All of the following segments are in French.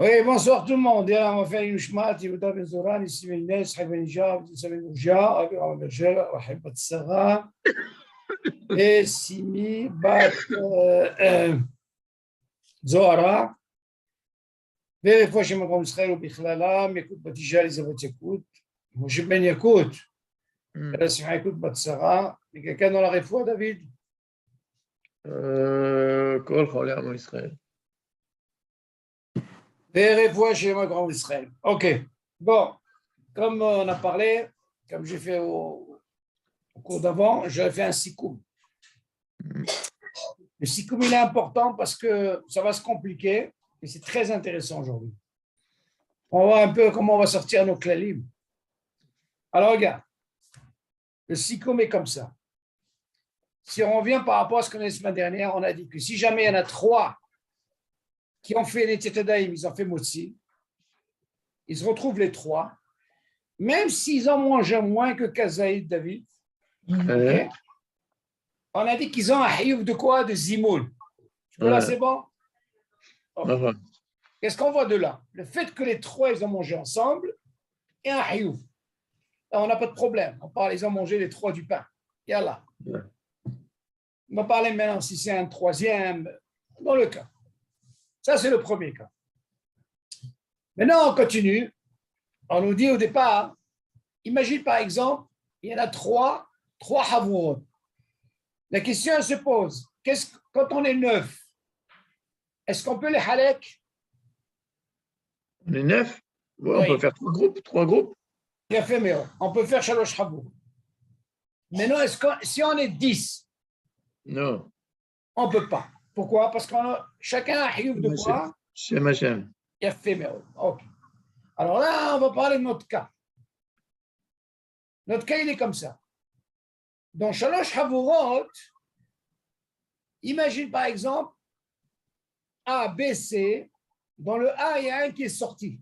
Oui, bonsoir tout le monde. Et on va faire une shmat, Yehuda ben Zoran, ici ben Inès, Haïb ben Ijab, Tissa ben Oujia, Abraham ben Berger, Rahim bat Sarah, et Simi bat Zohara. ורפואה שם מקום ישראל ובכללם, יקות בת אישה אליזבת יקות, משה בן יקות, אלא שמחה יקות בת שרה, מכאן על הרפואה דוד. כל חולי עם ישראל. ורפואה שם מקום ישראל. Ok. Bon, comme on a parlé, comme j'ai fait au cours d'avant, j'avais fait un sikoum. Le sikoum, il est important parce que ça va se compliquer et c'est très intéressant aujourd'hui. On va voir un peu comment on va sortir nos klalim. Alors, regarde, le sikoum est comme ça. Si on revient par rapport à ce qu'on a dit la semaine dernière, on a dit que si jamais il y en a 3 qui ont fait les Tetadaïm, ils ont fait Motsi, ils se retrouvent les 3, même s'ils en mangent moins que Kazaïd David, okay, on a dit qu'ils ont un hiouf de quoi? De Zimoul. Là, c'est bon? Okay. Qu'est-ce qu'on voit de là? Le fait que les 3, ils ont mangé ensemble et un hiouf. Là, on n'a pas de problème. On parle, ils ont mangé les 3 du pain. Yallah. On va parler maintenant si c'est un 3e dans le cas. Ça, c'est le premier cas. Maintenant, on continue. On nous dit au départ, imagine par exemple, il y en a 3 havourot. La question se pose, quand on est 9, est-ce qu'on peut les halek? On est 9? Ouais, Oui. On peut faire 3 groupes. Il a fait mieux. On peut faire shalosh havour. Maintenant, si on est 10, non, on ne peut pas. Pourquoi? Parce qu'on a chacun a hiouf de quoi? C'est machin. Il a fait mieux. Ok. Alors là, on va parler de notre cas. Notre cas, il est comme ça. Dans shalosh havurot, imagine par exemple A, B, C. Dans le A, il y a un qui est sorti.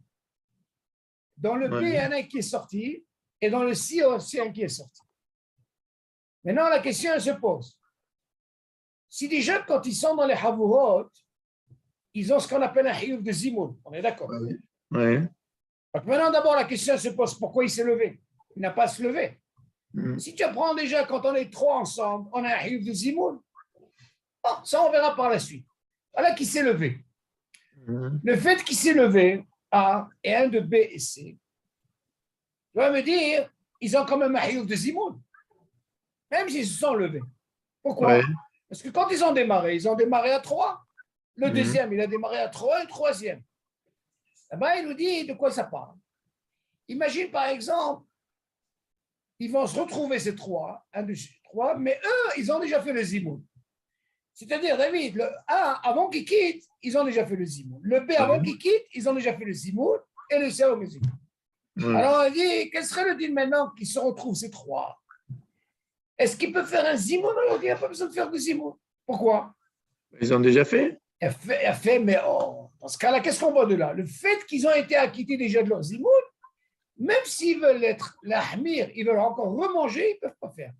Dans le B, il y en a un qui est sorti. Et dans le C, il y a aussi un qui est sorti. Maintenant, la question elle se pose. Si déjà, quand ils sont dans les havurot, ils ont ce qu'on appelle un hiouf de zimoun. On est d'accord? Oui. Donc maintenant, d'abord, la question se pose. Pourquoi il s'est levé? Il n'a pas à se lever. Si tu apprends déjà, quand on est 3 ensemble, on a un hiouf de zimoun. Bon, ça, on verra par la suite. Voilà qui s'est levé. Le fait qu'il s'est levé, A et un de B et C, tu vas me dire, ils ont quand même un hiouf de zimoun. Même s'ils se sont levés. Pourquoi? Parce que quand ils ont démarré à 3. Le deuxième, il a démarré à 3, et le troisième. Là-bas, il nous dit de quoi ça parle. Imagine par exemple, ils vont se retrouver ces 3, 1, 2, 3, mais eux, ils ont déjà fait le zimoun. C'est-à-dire, David, le A, avant qu'il quitte, ils ont déjà fait le zimoun. Le B, avant qu'il quitte, ils ont déjà fait le zimoun. Et le C, au zimoun. Alors, on dit, quel serait le deal maintenant qu'ils se retrouvent ces 3? Est-ce qu'ils peuvent faire un zimoun? On dit, il n'y a pas besoin de faire de zimoun. Pourquoi? Ils ont déjà fait. Elle fait, mais dans ce cas-là, qu'est-ce qu'on voit de là? Le fait qu'ils ont été acquittés déjà de leur zimoun, même s'ils veulent être l'ahmir, ils veulent encore remanger, ils ne peuvent pas faire.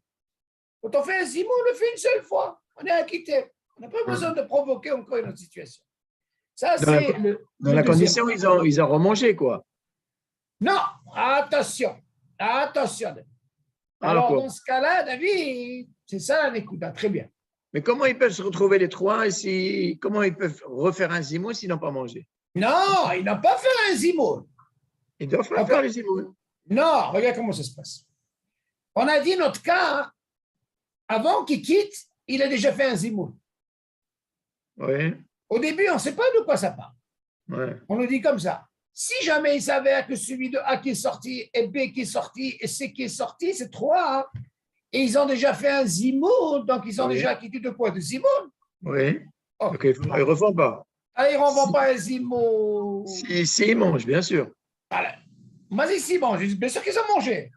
Quand on fait un zimoun, on le fait une seule fois. On est acquitté. On n'a pas besoin de provoquer encore une autre situation. Ça, c'est dans la condition, ils ont remangé, quoi. Non, attention. Alors, dans ce cas-là, David, c'est ça l'écoute. Très bien. Mais comment ils peuvent se retrouver les 3 et comment ils peuvent refaire un zimoun s'ils n'ont pas mangé? Non, ils n'ont pas fait un zimoun. Ils doivent pas faire le zimoun. Non, regarde comment ça se passe. On a dit notre cas, avant qu'il quitte, il a déjà fait un zimoun. Oui. Au début, on ne sait pas de quoi ça parle. Ouais. On nous dit comme ça. Si jamais il s'avère que celui de A qui est sorti, et B qui est sorti, et C qui est sorti, c'est 3, et ils ont déjà fait un zimoun, donc ils ont déjà quitté 2 points de zimoun. Oui. Ok, ils ne refont pas. Ils ne refont pas un zimoun. Si, ils mangent, bien sûr. Voilà. Vas-y, s'ils mangent. Bien sûr qu'ils ont mangé.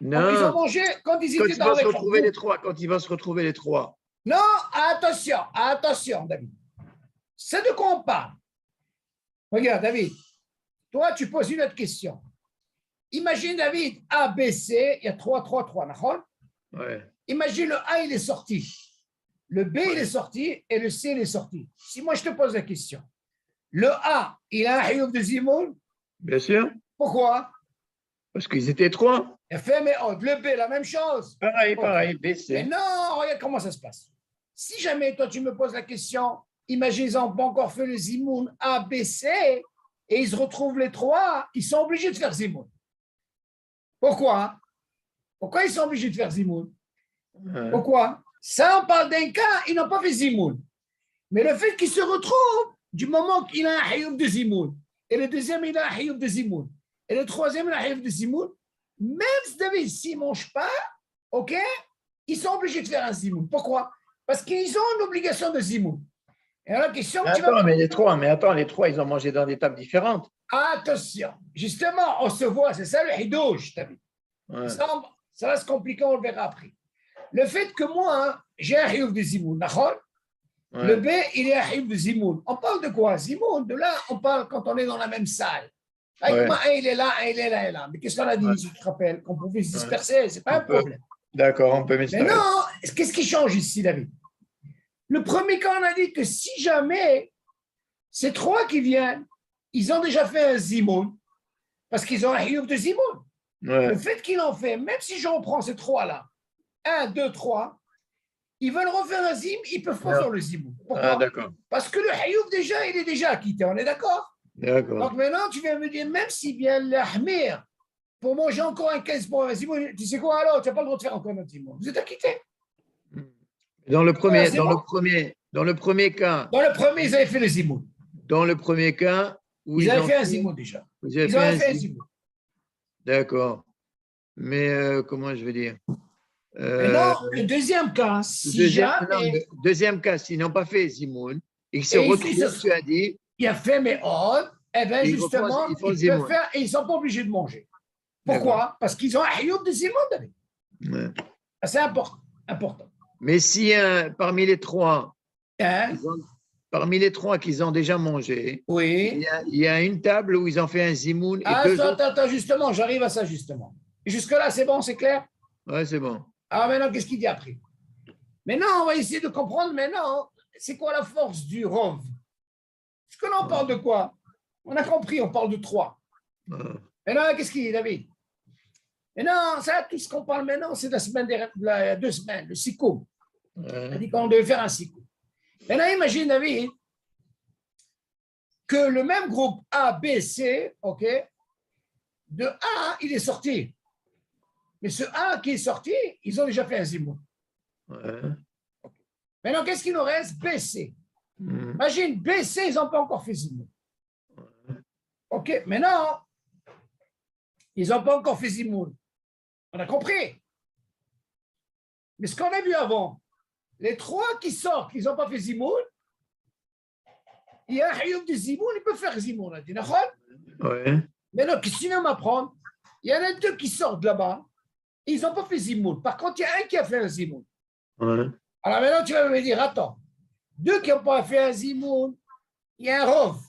Non. Donc, ils ont mangé quand ils étaient dans les Quand ils vont se retrouver les 3. Non, attention, David. C'est de quoi on parle. Regarde, David, toi, tu poses une autre question. Imagine, David, A, B, C, il y a 3, d'accord? Ouais. Imagine le A, il est sorti. Le B, il est sorti et le C, il est sorti. Si moi, je te pose la question, Le A, il a un Hiyub de Zimoun. Bien sûr, Pourquoi? parce qu'ils étaient trois. Fait, mais le B, la même chose. Pareil, Ok. pareil, Mais BC. non, regarde comment ça se passe. Si jamais toi, tu me poses la question, imagine, ils n'ont pas encore fait le Zimoun A, B, C, et ils se retrouvent les trois, ils sont obligés de faire Zimoun. Pourquoi? Pourquoi ils sont obligés de faire Zimoun? Pourquoi? Ça, on parle d'un cas, ils n'ont pas fait Zimoun. Mais le fait qu'ils se retrouvent, du moment qu'il a un Hiyub de Zimoun, et le deuxième, il a un Hiyub de Zimoun, et le troisième, il a un Hiyub de Zimoun, même s'ils ne mangent pas, ok, ils sont obligés de faire un Zimoun. Pourquoi? Parce qu'ils ont une obligation de Zimoun. Et alors, la question que tu vas... Attends, les trois, ils ont mangé dans des tables différentes. Attention, justement, on se voit, c'est ça le Hidouj, t'as vu. Ouais. Ça va se compliquer, on le verra après. Le fait que moi, j'ai un Hiyub de Zimoun, d'accord? Ouais. Le B, il est un Hiyub de Zimoun. On parle de quoi? Zimoun, de là, on parle quand on est dans la même salle. Avec moi, un, il est là, un, il est là, et là. Mais qu'est-ce qu'on a dit, si tu te rappelles? Qu'on pouvait se disperser, c'est pas un problème. D'accord, on peut mettre ça. Mais non, qu'est-ce qui change ici, David? Le premier cas, on a dit que si jamais ces trois qui viennent, ils ont déjà fait un Zimoun, parce qu'ils ont un Hiyub de Zimoun. Ouais. Le fait qu'ils l'ont fait, même si je reprends ces trois-là, 1, 2, 3, ils veulent refaire un Zim, ils ne peuvent pas faire le Zimoun. Pourquoi? D'accord. Parce que le Hiyub, déjà, il est déjà acquitté, on est d'accord? D'accord. Donc maintenant, tu viens me dire, même s'il vient l'Ahmir pour manger encore un 15 pour un Zimoun, tu sais quoi alors? Tu n'as pas le droit de faire encore un Zimoun. Vous êtes acquitté. Dans le premier cas. Dans le premier, ils avaient fait le Zimoun. Dans le premier cas, où ils avaient fait un Zimoun déjà. Ils avaient fait un Zimoun. D'accord. Mais comment je vais dire? Non, le deuxième cas, si jamais. Deuxième cas, s'ils n'ont pas fait Zimoun, et qu'ils se retrouvent, tu as dit. Il a fait mes ordres, et bien justement, ils peuvent faire et ils ne sont pas obligés de manger. Pourquoi? Parce qu'ils ont un Hiyub de Zimoun. Ouais. C'est important. Mais si parmi les trois, qu'ils ont déjà mangé, oui. il y a une table où ils ont fait un Zimoun. Attends, justement, j'arrive à ça, justement. Jusque-là, c'est bon, c'est clair? Oui, c'est bon. Alors maintenant, qu'est-ce qu'il dit après? Maintenant, on va essayer de comprendre, maintenant, c'est quoi la force du Rov? Parce que là, on parle de quoi? On a compris, on parle de 3. Maintenant, qu'est-ce qu'il dit, David? Maintenant, ça, tout ce qu'on parle maintenant, c'est la semaine il y a 2 semaines, le Sikoum. On a dit qu'on devait faire un Sikoum. Maintenant, imagine, David, que le même groupe A, B, C, OK, de A, il est sorti. Mais ce A qui est sorti, ils ont déjà fait un Zimoun. Maintenant, qu'est-ce qu'il nous reste? B, C. Imagine, B, C, ils n'ont pas encore fait Zimoun. OK, maintenant, ils n'ont pas encore fait Zimoun. On a compris. Mais ce qu'on a vu avant, les 3 qui sortent, ils n'ont pas fait Zimoun, il y a un Hiyub de Zimoun, ils peuvent faire Zimoun. On a dit, d'accord? Maintenant, qu'est-ce qu'il va m'apprendre? Il y en a 2 qui sortent là-bas, ils n'ont pas fait Zimoun. Par contre, il y a un qui a fait un Zimoun. Alors maintenant, tu vas me dire, attends, 2 qui n'ont pas fait un Zimoun, il y a un Rov.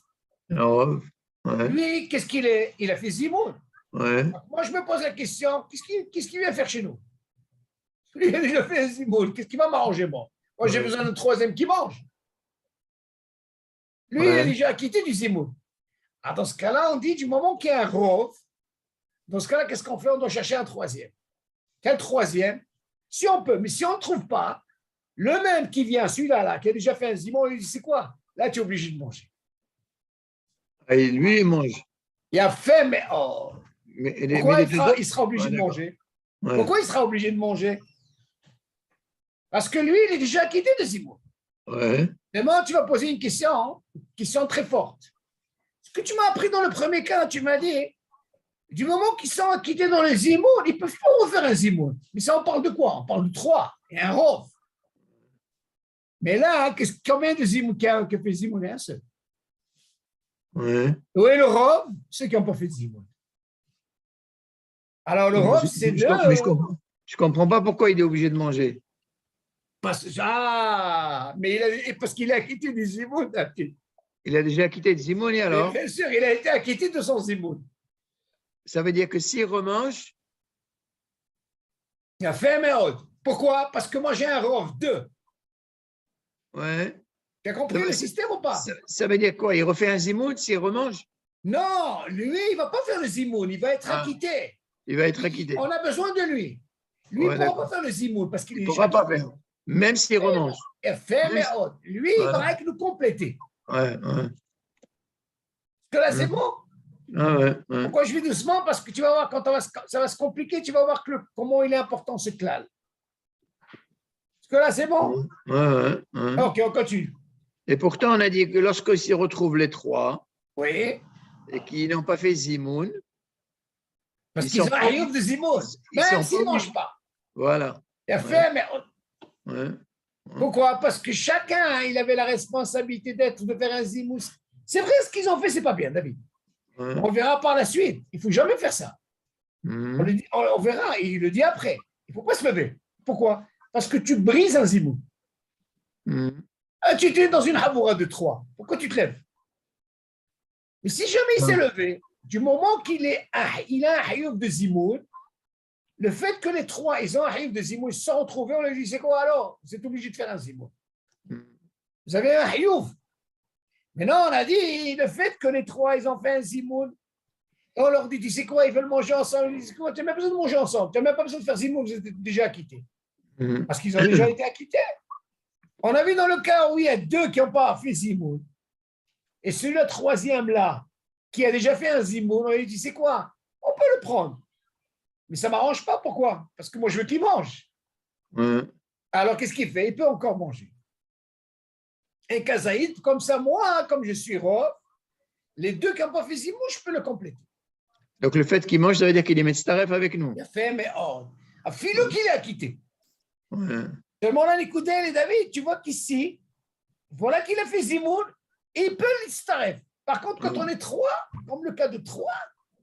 Lui, qu'est-ce qu'il est? Il a fait Zimoun. Moi, je me pose la question, qu'est-ce qu'il vient faire chez nous? Lui, il a déjà fait un Zimoun. Qu'est-ce qui va m'arranger, moi? Moi, j'ai besoin d'un troisième qui mange. Lui, il a déjà quitté du Zimoun. Alors, dans ce cas-là, on dit, du moment qu'il y a un Rov, dans ce cas-là, qu'est-ce qu'on fait? On doit chercher un troisième. Quel troisième? Si on peut, mais si on ne trouve pas, le même qui vient, celui-là, là, qui a déjà fait un Zimoun, il dit, c'est quoi? Là, tu es obligé de manger. Et lui, il mange. Il a fait, mais oh. Pourquoi il sera obligé de manger? Pourquoi il sera obligé de manger? Parce que lui, il est déjà quitté de Zimoun. Maintenant, tu vas poser une question très forte. Ce que tu m'as appris dans le premier cas, tu m'as dit, du moment qu'ils sont acquittés dans les Zimoun, ils ne peuvent pas refaire un Zimoun. Mais ça, on parle de quoi? On parle de 3 et un Rov. Mais là, combien de Zimoun qui a fait Zimoun? Un seul. Où est le Rov? Ceux qui n'ont pas fait de Zimoun. Alors, le Rov, c'est 2. Je ne comprends pas pourquoi il est obligé de manger. Parce qu'il a acquitté des Zimoun. Il a déjà acquitté des Zimoun, alors? Bien sûr, il a été acquitté de son Zimoun. Ça veut dire que s'il remange, il a fait un méode. Pourquoi? Parce que moi, j'ai un Rov 2. Tu as compris le système ou pas? Ça veut dire quoi? Il refait un zimoun s'il remange? Non, lui, il ne va pas faire le zimoun, il va être Ah, acquitté. il va être acquitté. On a besoin de lui. Lui, il Ouais, ne pourra d'accord. pas faire le zimoun parce qu'il Il est ne déjà pourra pas acquitté. faire. Même s'il remange. Mais lui, il Ouais. va avec nous compléter. Ouais, ouais. Parce que là, c'est bon. Ah, ouais, ouais. Pourquoi je vais doucement? Parce que tu vas voir, quand ça va se compliquer, tu vas voir comment il est important ce klal. Parce que là, c'est bon. Ouais, ouais. Ok, on continue. Et pourtant, on a dit que lorsqu'ils s'y retrouvent les trois Oui. et qu'ils n'ont pas fait zimoun, Parce ils qu'ils sont ont un pas riouf de zimoun. ils Même sont pas s'ils ne obligés. mangent pas. Voilà. Il a Ouais. fait, mais Ouais. pourquoi? Parce que chacun, il avait la responsabilité de faire un zimoun. C'est vrai, ce qu'ils ont fait, c'est pas bien, David. Ouais. On verra par la suite. Il ne faut jamais faire ça. Mhm. On verra, il le dit après. Il ne faut pas se lever. Pourquoi? Parce que tu brises un zimoun. Mhm. Tu es dans une haboura de 3. Pourquoi tu te lèves? Mais si jamais il s'est levé, du moment il a un hayouf de zimoun, le fait que les trois, ils ont un hayouf de zimoun, ils se sont retrouvés, on leur dit, c'est quoi alors? Vous êtes obligé de faire un zimoun. Vous avez un hayouf. Mais non, on a dit, le fait que les trois, ils ont fait un zimoun, et on leur dit, tu sais quoi, ils veulent manger ensemble. Ils disent, quoi, tu n'as même pas besoin de manger ensemble. Tu n'as même pas besoin de faire zimoun, vous êtes déjà acquittés. Mhm. Parce qu'ils ont déjà été acquittés. On a vu dans le cas où il y a deux qui n'ont pas fait zimoun, et celui-là, troisième là, qui a déjà fait un zimoun, on lui dit, c'est quoi? On peut le prendre. Mais ça ne m'arrange pas. Pourquoi? Parce que moi, je veux qu'il mange. Ouais. Alors, qu'est-ce qu'il fait? Il peut encore manger. Et Kazaïd, comme ça, moi, comme je suis roi, les deux qui n'ont pas fait zimoun, je peux le compléter. Donc, le fait qu'il mange, ça veut dire qu'il est Metztaref avec nous. Il a fait, mais à Philo qu'il est acquitté. Ouais. Seulement là, les Koudel et David, tu vois qu'ici, voilà qu'il a fait zimoun, et il peut l'istaref. Par contre, quand on est trois, comme le cas de trois,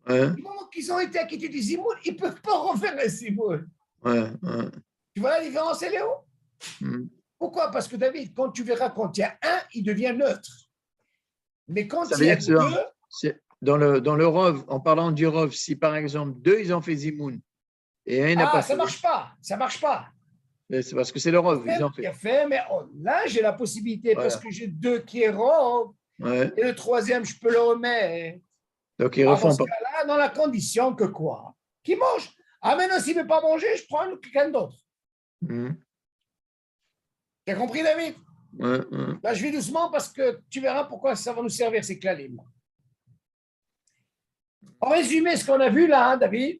Ouais. du moment qu'ils ont été acquittés du zimoun, ils ne peuvent pas refaire un zimoun. Ouais. Ouais. Tu vois la différence, Léo? Mhm. Pourquoi? Parce que David, quand tu verras, quand il y a un, il devient neutre. Mais quand Ça il veut y a dire que deux, c'est dans le Rov, en parlant du Rov, si par exemple deux, ils ont fait zimoun et un n'a pas ça fait, ne marche pas. Ça ne marche pas. c'est parce que c'est le Rov, ils ont Il fait. a fait, mais là, j'ai la possibilité parce Voilà. que j'ai deux qui est robe Ouais. et le troisième, je peux le remettre. Donc, ils Dans refont ce pas. cas-là, dans la condition que quoi? Qu'il mange. Ah, maintenant, s'il ne veut pas manger, je prends quelqu'un d'autre. Mhm. Tu as compris, David? Ouais. Ouais. Là, je vais doucement parce que tu verras pourquoi ça va nous servir, ces clalimes. En résumé, ce qu'on a vu là, hein, David,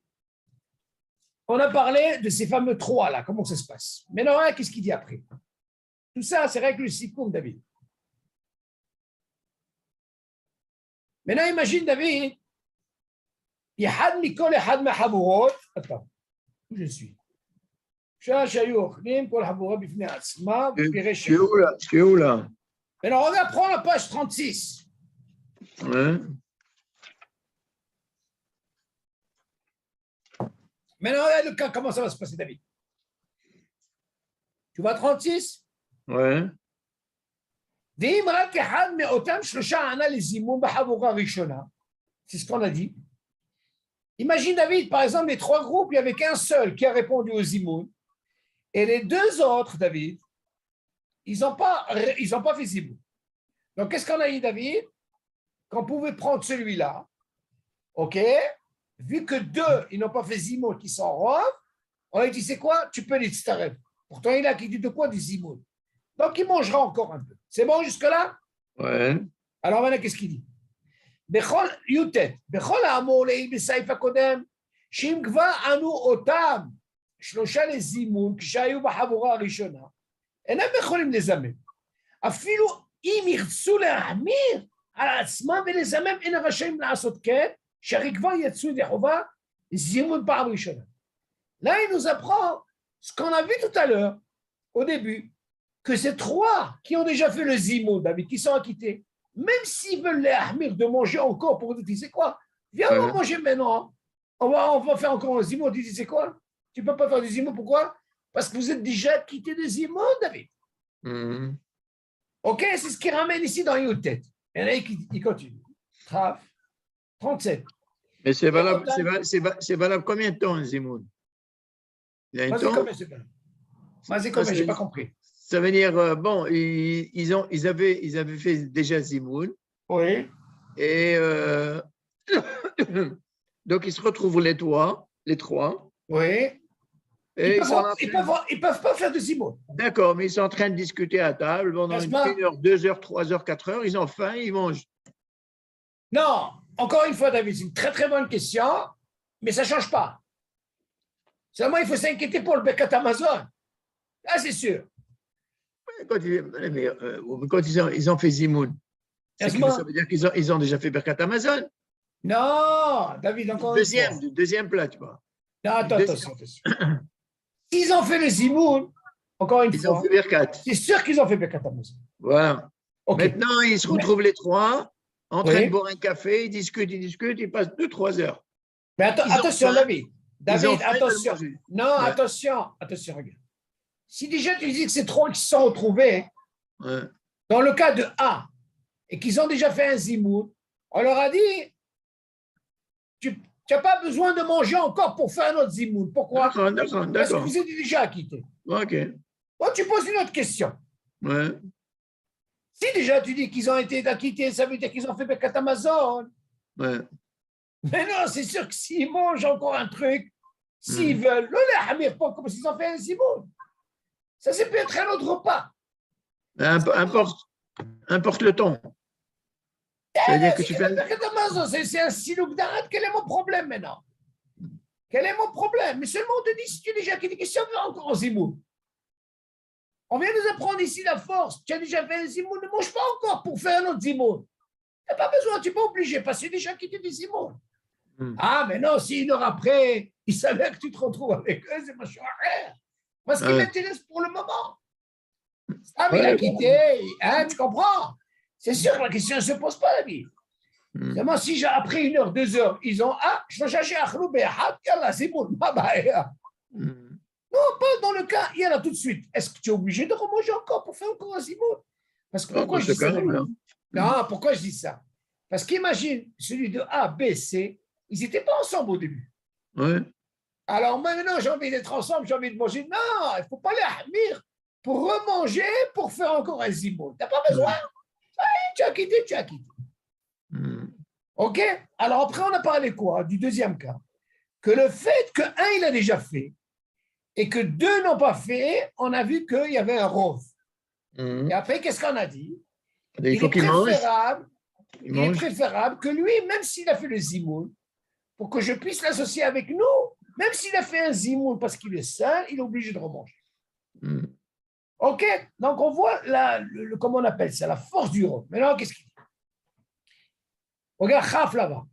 on a parlé de ces fameux trois là, comment ça se passe. Maintenant, hein, qu'est-ce qu'il dit après? Tout ça, c'est règle sikoum, David. Maintenant, imagine, David, Yahad Mikol et Had Mahabourot. Attends, où je suis? Maintenant, Tu es où là? Tu es où là? regarde, prends la page 36. Ouais. Maintenant, regarde le cas, comment ça va se passer, David? Tu vois 36? Ouais. C'est ce qu'on a dit. Imagine, David, par exemple, les trois groupes, il n'y avait qu'un seul qui a répondu aux zimoun. Et les deux autres, David, ils n'ont pas fait zimoun. Donc, qu'est-ce qu'on a dit, David? Qu'on pouvait prendre celui-là, OK? Vu que deux, ils n'ont pas fait zimoun, qui sont rois, on a dit, c'est quoi? Tu peux les starer. Pourtant, il a qui dit de quoi? Des zimoun. Donc, il mangera encore un peu. C'est bon jusque-là? Ouais. Alors maintenant, qu'est-ce qu'il dit? בכל י"ט, בכל האמור לעיל בסעיף הקודם, שאם כבר ענו אותם שלושה לזימון כשהיו בחבורה הראשונה, אינם יכולים לזמם. אפילו אם ירצו להחמיר על עצמם ולזמם, אינם רשאים לעשות כן, שהרי כבר יצאו ידי חובה זימון פעם ראשונה. Là, il nous apprend ce qu'on a vu tout à l'heure, au début, que ces trois qui ont déjà fait le zimoun, David, qui sont acquittés, même s'ils veulent les ahmir de manger encore pour dire, c'est quoi? Viens, on va manger maintenant. On va faire encore un zimoun. Tu dis, c'est quoi? Tu ne peux pas faire du zimoun. Pourquoi? Parce que vous êtes déjà quitté de zimoun, David. Mhm. OK, c'est ce qui ramène ici dans Youtet. Et là, il continue. 37. Mais c'est valable, c'est valable combien de temps, Zimoun? Il y a un Vas-y, temps? combien c'est valable? Vas-y, combien? Je n'ai pas compris. Ça veut dire, bon, ils avaient fait déjà Zimoun. Oui. Et donc, ils se retrouvent les trois. Oui. Et Ils peuvent pas faire de zimoun. D'accord, mais ils sont en train de discuter à table pendant 1 heure, 2 heures, 3 heures, 4 heures. Ils ont faim, ils mangent. Non, encore une fois, David, c'est une très très bonne question, mais ça ne change pas. Seulement, il faut s'inquiéter pour le Birkat Amazon. Ah, c'est sûr. Quand ils ont fait Zimoun, ça veut dire qu'ils ont déjà fait Birkat Amazon. Non, David, encore une fois. Deuxième plat, tu vois. Non, attention. S'ils ont fait le Zimoun, encore une fois. Ils ont fait Birkat. C'est sûr qu'ils ont fait Birkat Amazon. Voilà. Okay. Maintenant, ils se retrouvent les trois en train de boire un café, ils discutent, ils passent 2-3 heures. Mais attention, David. David, attention. Non, ouais. attention, regarde. Si déjà tu dis que c'est trois qui se sont retrouvés, dans le cas de A, et qu'ils ont déjà fait un zimoun, on leur a dit, tu n'as pas besoin de manger encore pour faire un autre zimoun. Pourquoi? D'accord. Parce que vous êtes déjà acquittés. Ok. Bon, tu poses une autre question. Ouais. Si déjà tu dis qu'ils ont été acquittés, ça veut dire qu'ils ont fait Birkat Amazon. Ouais. Mais non, c'est sûr que s'ils mangent encore un truc, s'ils veulent, le hamir, pas comme s'ils ont fait un zimoun. Ça, c'est peut-être un autre repas. Importe le ton. C'est-à-dire que tu fais. C'est un silouk d'arrêt. Quel est mon problème maintenant? Quel est mon problème? Mais seulement on te dit si tu es déjà acquitté, qu'est-ce que tu as encore en zimoun? On vient nous apprendre ici la force. Tu as déjà fait un zimoun, ne mange pas encore pour faire un autre zimoun. Tu n'as pas besoin, tu n'es pas obligé, parce que tu es déjà acquitté des zimoun. Ah, mais non, si une heure après, ils savaient que tu te retrouves avec eux, c'est pas cher. Moi, ce qui m'intéresse pour le moment, ah, mais il a quitté, hein, tu comprends? C'est sûr que la question ne se pose pas, la vie. Seulement, si après 1 heure, 2 heures, ils ont je vais chercher à Khloub et à Yallah, c'est bon, non, pas dans le cas, il y en a tout de suite. Est-ce que tu es obligé de remanger encore pour faire encore un zimoun? Parce que pourquoi je dis ça? Non, pourquoi je dis ça? Parce qu'imagine, celui de A, B, C, ils n'étaient pas ensemble au début. Ouais. Alors maintenant, j'ai envie d'être ensemble, j'ai envie de manger. Non, il ne faut pas les ahmir pour remanger, pour faire encore un zimoun. Tu n'as pas besoin. Tu as quitté. OK? Alors après, on a parlé quoi? Du deuxième cas. Que le fait que un, il a déjà fait, et que 2 n'ont pas fait, on a vu qu'il y avait un rove. Et après, qu'est-ce qu'on a dit? Il est préférable que lui, même s'il a fait le zimoun, pour que je puisse l'associer avec nous, même s'il a fait un zimoun parce qu'il est seul, il est obligé de remanger. OK? Donc, on voit comment on appelle ça, la force du rove. Maintenant, qu'est-ce qu'il dit? Regarde Khaf là-bas.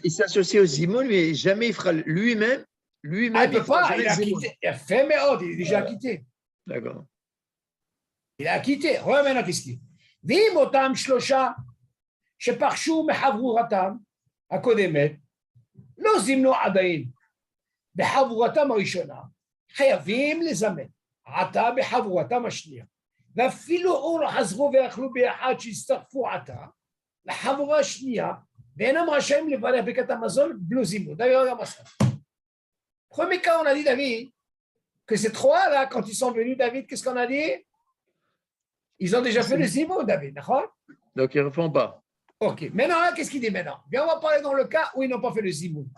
Il s'associe au zimoun, mais jamais il fera lui-même. Il ne peut pas, il a quitté. Il a fait Méod, il est déjà quitté. D'accord. Il a quitté. Regarde maintenant, qu'est-ce qu'il dit? ואם אותם 3 שפרשו מחבורתם הקודמת לא זימנו עדיין בחבורתם הראשונה, חייבים לזמן עתה בחבורתם השנייה, ואפילו אור חזרו ואכלו ביחד שהצטרפו עתה לחבורה השנייה, ואינם רשאים לברך ברכת המזון בלא זימון. D'ailleurs, premier cas, on a dit, David, que ces 3 là, quand ils sont venus, David, qu'est-ce qu'on a dit? Ils ont déjà fait le zimoun, David, d'accord? Donc, ils ne refont pas. OK. Maintenant, qu'est-ce qu'il dit maintenant? Bien, on va parler dans le cas où ils n'ont pas fait le zimoun.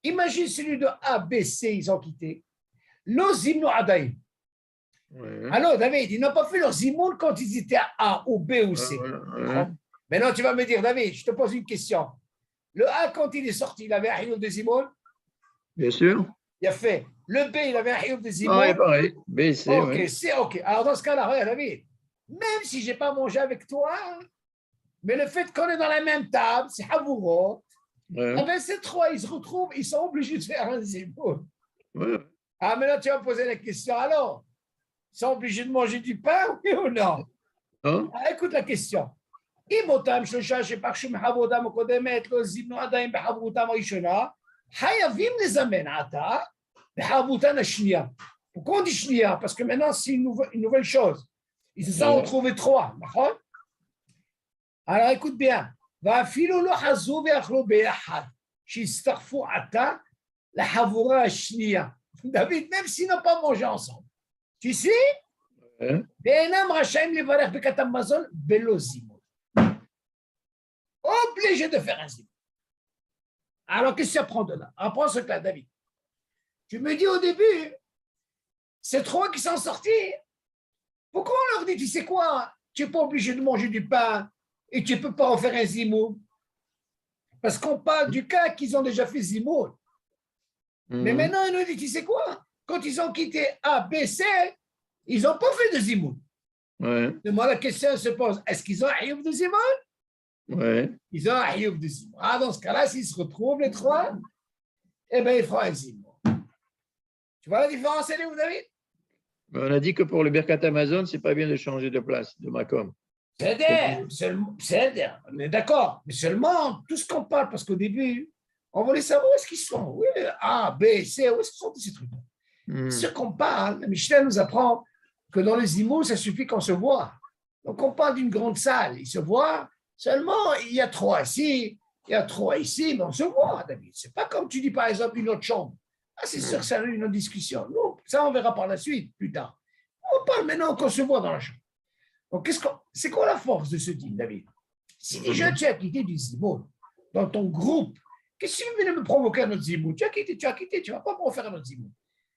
Imagine celui de A, B, C, ils ont quitté. Lo zimnu adaïm. Alors, David, ils n'ont pas fait leur zimoun quand ils étaient à A ou B ou C. Maintenant, tu vas me dire, David, je te pose une question. Le A, quand il est sorti, il avait un hioub de zimoun? Bien sûr. Il a fait. Le B, il avait un hioub de zimoun? Oui, pareil. B, C. OK, c'est OK. Alors, dans ce cas-là, regarde, David, même si je n'ai pas mangé avec toi, mais le fait qu'on est dans la même table, c'est Havourot, avec ces 3, ils se retrouvent, ils sont obligés de faire un zimoun. Ah, mais là, tu vas me poser la question, alors, ils sont obligés de manger du pain, oui ou non? Écoute la question. אם אותם 3 שפרשו מחברותם הקודמת לא זימנו עדיין בחברותם הראשונה, חייבים לזמן עתה בחברותן השנייה. Pourquoi on dit שנייה? Parce que maintenant, c'est une nouvelle chose. Ils se sont retrouvés 3, נכון? Alors, écoute bien. ואפילו לא חזרו ואכלו ביחד, שהצטרפו עתה לחבורה השנייה. David, même s'ils n'ont pas mangé ensemble. Tu sais, Ouais. obligé de faire un zimoun. Alors, qu'est-ce que tu apprends de là? Apprends ce que David. Tu me dis au début, ces trois qui sont sortis, pourquoi on leur dit, tu sais quoi, tu n'es pas obligé de manger du pain et tu ne peux pas en faire un zimoun? Parce qu'on parle du cas qu'ils ont déjà fait zimoun. Mais maintenant, ils nous disent, tu sais quoi, quand ils ont quitté A, B, C, ils n'ont pas fait de zimoun. Ouais. Moi, la question se pose, est-ce qu'ils ont un ayoub de zimoun? Ouais. Ils ont un ayoub de zimoun. Ah, dans ce cas-là, s'ils se retrouvent les trois, eh bien, ils feront un zimoun. Tu vois la différence, elle est où, David? On a dit que pour le Birkat Amazon, c'est pas bien de changer de place, de Macom. C'est on est d'accord, mais seulement tout ce qu'on parle, parce qu'au début, on voulait savoir où est-ce qu'ils sont. Oui, A, B, C, où est-ce qu'ils sont tous ces trucs-là? Ce qu'on parle, Michel nous apprend que dans les imos, ça suffit qu'on se voit. Donc, on parle d'une grande salle, ils se voient, seulement il y a trois ici, il y a trois ici, mais on se voit, David. C'est pas comme tu dis, par exemple, une autre chambre. Ah, c'est sûr que ça a une autre discussion. Non, ça, on verra par la suite, plus tard. On parle maintenant qu'on se voit dans la chambre. Donc, c'est quoi la force de ce type, David? Si déjà tu as quitté du Zimoun dans ton groupe, qu'est-ce que tu viens de me provoquer un autre Zimoun? Tu as quitté, tu ne vas pas me refaire un autre Zimoun.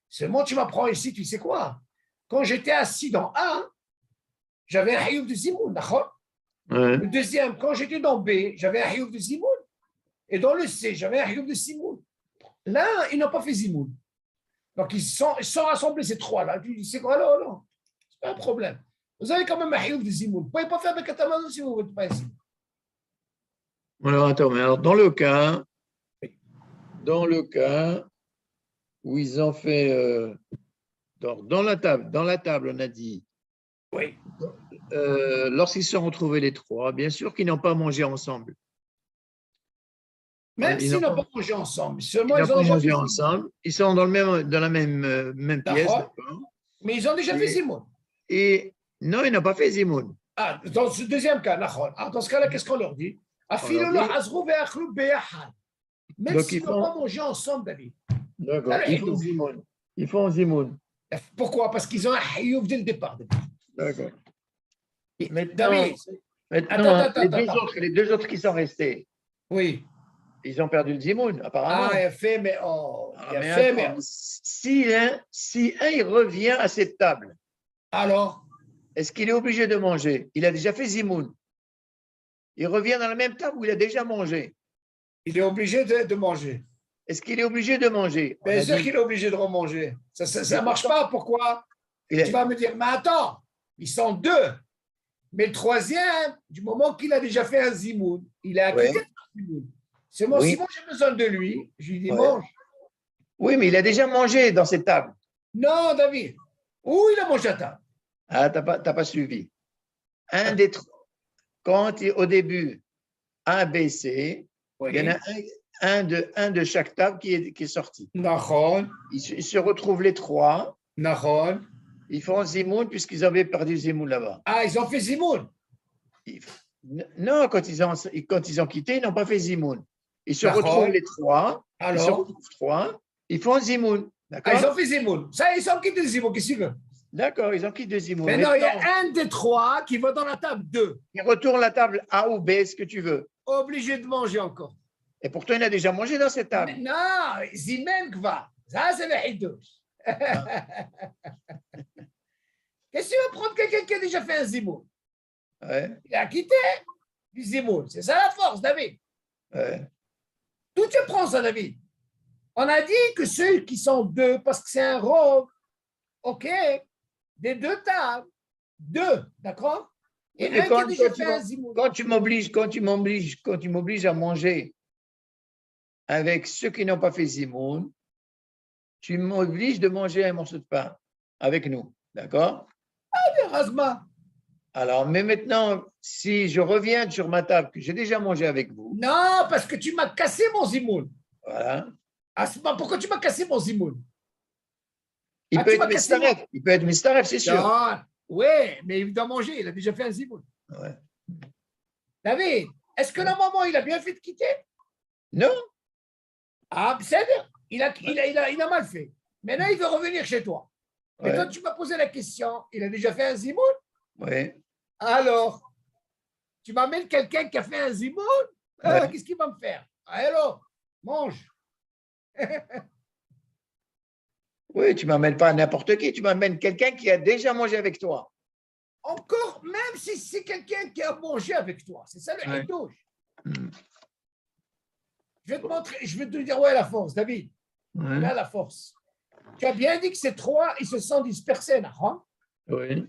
Seulement, tu m'apprends ici, tu sais quoi? Quand j'étais assis dans A, j'avais un Hayouf de Zimoun, d'accord? Ouais. Le deuxième, quand j'étais dans B, j'avais un Hayouf de Zimoun. Et dans le C, j'avais un Hayouf de Zimoun. Là, ils n'ont pas fait Zimoun. Donc, ils sont rassemblés, ces trois-là. Tu dis, c'est quoi là? Non, c'est pas un problème. Vous avez quand même un Hayouf de Zimoun. Vous ne pouvez pas faire Birkat Hamazon si vous ne voulez pas un Zimoun. Alors, attends, mais alors, dans le cas où ils ont fait, dans la table, on a dit, Oui. lorsqu'ils se sont retrouvés les trois, bien sûr qu'ils n'ont pas mangé ensemble. Même Ils s'ils n'ont n'ont pas mangé ensemble, seulement ils ils n'ont ont pas déjà mangé fait ensemble. Ils sont dans la même pièce, D'accord. d'accord. Mais ils ont déjà fait Zimoun. Et non, ils n'ont pas fait Zimoun. Ah, dans ce deuxième cas, dans ce cas-là, qu'est-ce qu'on leur dit? Même Donc, s'ils n'ont pas mangé ensemble, David. D'accord, ils font Zimoun. Ils font Zimoun. Pourquoi? Parce qu'ils ont un hayouf dès le départ. D'accord. David, Maintenant, attends. les deux autres qui sont restés, Oui. ils ont perdu le Zimoun, apparemment. Ah, il a fait, mais oh. Ah, mais si un il revient à cette table, alors, est-ce qu'il est obligé de manger? Il a déjà fait Zimoun. Il revient dans la même table où il a déjà mangé. il est obligé de manger. Est-ce qu'il est obligé de manger? Bien sûr qu'il est obligé de remanger. Ça ne marche pas. Pourquoi? Tu vas me dire, mais attends, ils sont deux. Mais le troisième, du moment qu'il a déjà fait un zimoun, il a acquitté le zimoun. C'est moi, si moi j'ai besoin de lui, je lui dis mange. Oui, mais il a déjà mangé dans cette table. Non, David. Où il a mangé à table? Ah, tu n'as pas suivi. Un des trois. Quand au début, A, B, C, il y en a un de chaque table qui est sorti. Ils se retrouvent les trois. Ils font Zimoun puisqu'ils avaient perdu Zimoun là-bas. Ah, ils ont fait Zimoun? Non, quand ils ont quitté, ils n'ont pas fait Zimoun. Ils se retrouvent les trois. Alors, ils se retrouvent trois. Ils font Zimoun. Ah, ils ont fait Zimoun. Ça, ils ont quitté Zimoun. Qu'est-ce que tu veux? D'accord, ils ont quitté Zimoun. Mais non, il y a un des trois qui va dans la table 2. Il retourne la table A ou B, ce que tu veux. Obligé de manger encore. Et pourtant, il a déjà mangé dans cette table. Mais non, Zimem Kva. Ça, c'est le hidouche. Qu'est-ce que tu vas prendre quelqu'un qui a déjà fait un Zimoun? Il a quitté du Zimoun. C'est ça la force, David. D'où tu prends ça, David? On a dit que ceux qui sont deux, parce que c'est un robe, ok, des deux tables, deux, d'accord? Et un qui a déjà fait un Zimoun. Quand tu m'obliges à manger avec ceux qui n'ont pas fait Zimoun, tu m'obliges de manger un morceau de pain avec nous, d'accord? Ah, Razma. Alors, mais maintenant, si je reviens sur ma table, que j'ai déjà mangé avec vous. Non, parce que tu m'as cassé mon Zimoun. Voilà. Asma, pourquoi tu m'as cassé mon Zimoun? Il peut être Mistaref, c'est sûr. Oui, mais il doit manger, il a déjà fait un Zimoun. Ouais. David, est-ce que normalement il a bien fait de quitter? Non. Ah, c'est-à-dire, il a mal fait. Maintenant, il veut revenir chez toi. Mais toi, tu m'as posé la question, il a déjà fait un zimoun? Oui. Alors, tu m'amènes quelqu'un qui a fait un zimoun? Qu'est-ce qu'il va me faire? Alors, mange. Oui, tu ne m'amènes pas n'importe qui, tu m'amènes quelqu'un qui a déjà mangé avec toi. Encore, même si c'est quelqu'un qui a mangé avec toi. C'est ça le hidouche. Je vais te montrer, je vais te dire où est la force, David. On a la force. Tu as bien dit que ces trois, ils se sont dispersés, non? Oui.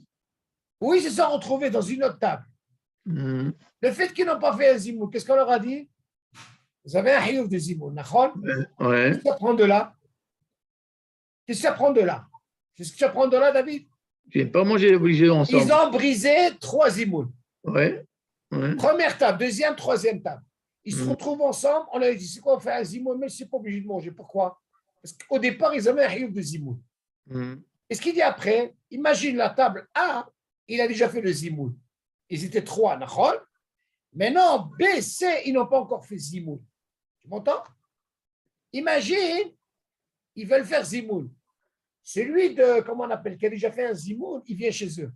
Ou ils se sont retrouvés dans une autre table. Le fait qu'ils n'ont pas fait un zimoun, qu'est-ce qu'on leur a dit? Vous avez un hiouf de zimoun, non? Qu'est-ce que ça prend de là? Qu'est-ce que ça prend de là? Qu'est-ce que ça prend de là, David? Tu n'as pas mangé obligé ensemble. Ils ont brisé 3 zimouns. Oui. Première table, deuxième, troisième table. Ils se retrouvent ensemble. On a dit, c'est quoi, on fait un zimoun, mais je ne pas obligé de manger. Pourquoi? Parce qu'au départ, ils avaient un hiouf de zimoun. Et ce qu'il dit après, imagine la table A, il a déjà fait le zimoun. Ils étaient 3, d'accord? Maintenant, B, C, ils n'ont pas encore fait zimoun. Tu m'entends? Imagine, ils veulent faire zimoun. Celui de, comment on appelle, qui a déjà fait un zimoun, il vient chez eux.